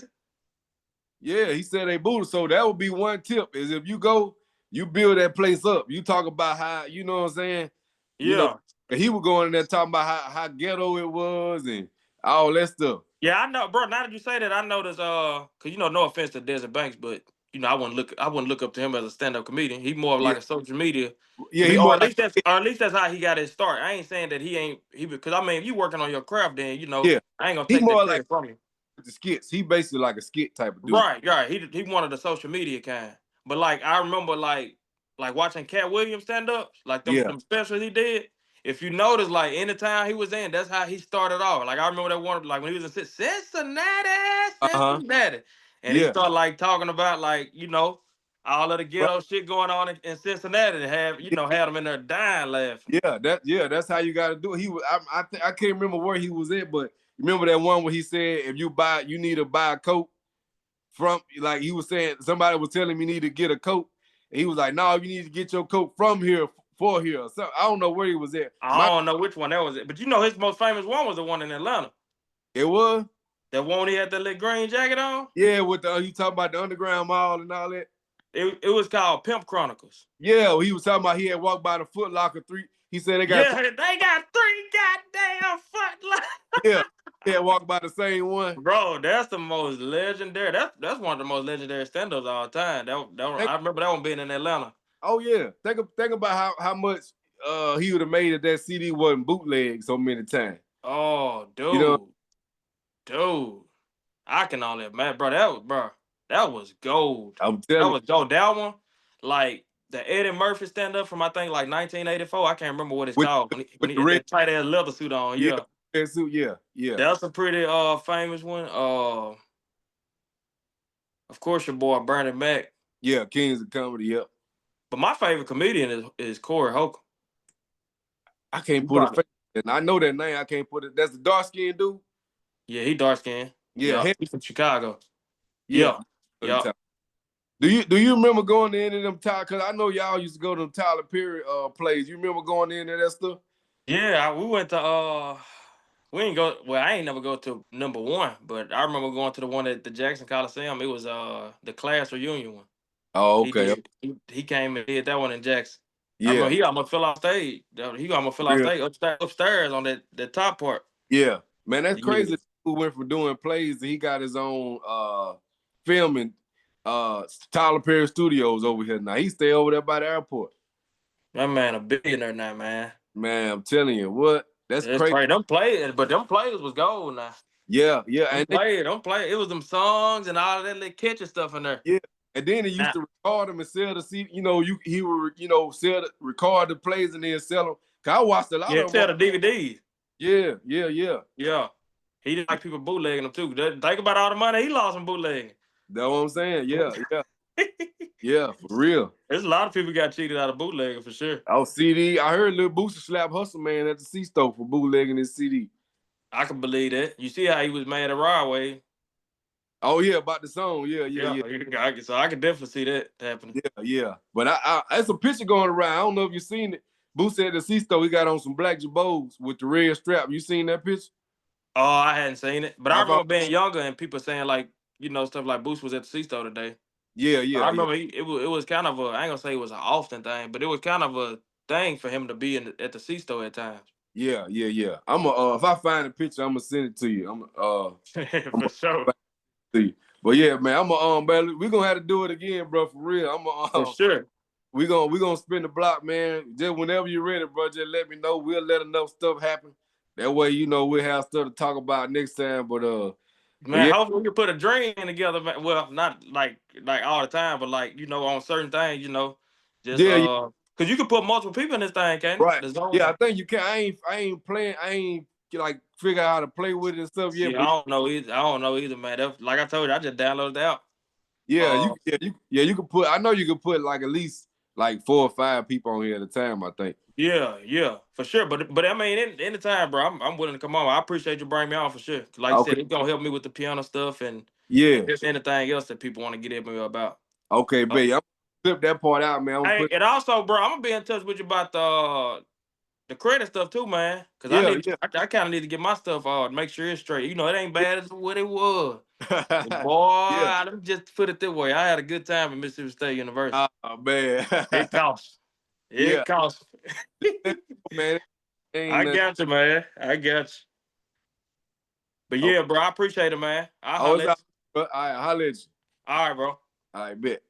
yeah, he said they booed. So that would be one tip is if you go, you build that place up. You talk about how, you know what I'm saying? You know, Yeah. he was going in there talking about how ghetto it was and all that stuff. Yeah, I know, bro. Now that you say that, I noticed. Cause no offense to Desert Banks, but I wouldn't look up to him as a stand up comedian. He more of Yeah, like a social media yeah. He comedian, or more at like least that's how he got his start. I ain't saying that because I mean, if you working on your craft, then yeah. I ain't gonna He take that more like credit from you. the skits. He basically like a skit type of dude. Right, right. He wanted the social media kind. But like I remember like watching Cat Williams stand up, like Yeah. them specials he did. If you notice, like any town he was in, that's how he started off. Like I remember that one, like when he was in Cincinnati, Uh-huh. Cincinnati, and he Yeah. started like talking about like all of the Right. ghetto shit going on in Cincinnati, and Yeah. had them in there dying laughing. That's how you got to do it. I can't remember where he was at, but remember that one where he said if you need to buy a coat from, like he was saying somebody was telling him you need to get a coat, and he was like, no, you need to get your coat from here for here. So I don't know where he was at. I don't know which one that was, but his most famous one was the one in Atlanta. It was. That one he had that little green jacket on. Yeah, with you talking about the underground mall and all that. It was called Pimp Chronicles. Yeah, he was talking about he had walked by the Foot Locker three. He said they got Yeah, they got 3 goddamn foot lockers. yeah, he had walked by the same one. Bro, that's the most legendary. That's one of the most legendary stand-ups of all time. I remember that one being in Atlanta. Oh yeah, think about how much he would have made if that CD wasn't bootleg so many times. Oh, You know, dude, I can only imagine, bro. That was gold. I'm That telling was gold. That one, like the Eddie Murphy stand-up from I think like 1984. I can't remember what it's you, called when with he the had red, that tight ass leather suit on. yeah, Yeah, red suit, yeah. that's a pretty famous one. Of course, your boy Bernie Mac. Yeah, Kings of Comedy, yep. But my favorite comedian is Corey Holcomb. I can't You put a probably, face, and I know that name. I can't put it. That's the dark skinned dude. yeah, he dark skinned. Yeah, Yeah, he's from Chicago. yeah. Yeah, yeah, Do you remember going to any of them Tyler? Because I know y'all used to go to them Tyler Perry plays. You remember going into that stuff? yeah. We went to we ain't go. Well, I ain't never go to number one, but I remember going to the one at the Jackson Coliseum. It was the class reunion one. Oh, He okay. did. He came and did that one in Jackson. I remember Yeah, he almost fell off stage. He almost fell off real. stage upstairs on that top part. Yeah, man, that's Yeah. crazy. Who went from doing plays and he got his own filming Tyler Perry Studios over here now. He stay over there by the airport. That man a billionaire now, man. Man, I'm telling you, what? That's It's crazy. crazy. Them players was gold now. Yeah, Them players, them play. It was them songs and all of that little catchy stuff in there. yeah. And then he used Now, to record them and sell the CD. He would record the plays and then sell them. Cause I watched a lot yeah, of them. sell the DVDs. Yeah. Yeah. He didn't like people bootlegging them too. Think about all the money he lost in bootlegging. That's what I'm saying. Yeah, for real. There's a lot of people got cheated out of bootlegging for sure. Oh, CD. I heard Lil Booster slap Hustle Man at the C-Store for bootlegging his CD. I can believe that. You see how he was mad at Rodway. Oh yeah, about the song. Yeah. So I can definitely see that happening. Yeah. But I there's a picture going around. I don't know if you seen it. Booster at the C-Store, he got on some black Jabos with the red strap. You seen that picture? Oh, I hadn't seen it. But I I remember thought, being younger and people saying like, stuff like Boost was at the C-store today. I yeah. remember it was kind of I ain't gonna say it was an often thing, but it was kind of a thing for him to be at the C-store at times. Yeah. I'm if I find a picture, I'm gonna send it to you. I'm For sure. to you. But yeah, man, man, we're gonna have to do it again, bro, for real. For sure. we gonna spin the block, man. Just whenever you're ready, bro, just let me know. We'll let enough stuff happen. That way, we'll have stuff to talk about next time. But Man, yeah, hopefully we can put a dream in together, man. Well, not like all the time, but like, on certain things, just yeah, because you can put multiple people in this thing, can't it? right. The zone. Yeah, I think you can. I ain't playing. I ain't like figure out how to play with it and stuff yet. Yeah, But I don't know either, man. Like I told you, I just downloaded the app. yeah, you can put. I know you can put like at least like 4 or 5 people on here at a time. I think. Yeah, for sure. But I mean, anytime, bro, I'm willing to come on. I appreciate you bringing me on for sure. Like you Okay. said, it's gonna help me with the piano stuff and Yeah. just anything else that people want to get at me about. Okay, babe. I'm gonna flip that part out, man. I'm gonna Hey, put. and also, bro, I'm gonna be in touch with you about the credit stuff too, man. Cause Yeah. I kind of need to get my stuff make sure it's straight. It ain't bad as what it was. Boy, Yeah. let me just put it this way. I had a good time at Mississippi State University. Oh man. It costs. Yeah. It costs. Man, ain't I nothing. got you, man. I got you. But Oh, yeah, bro, I appreciate it, man. I'll I was holler at out, you. but I holler at you. All right, bro. I bet.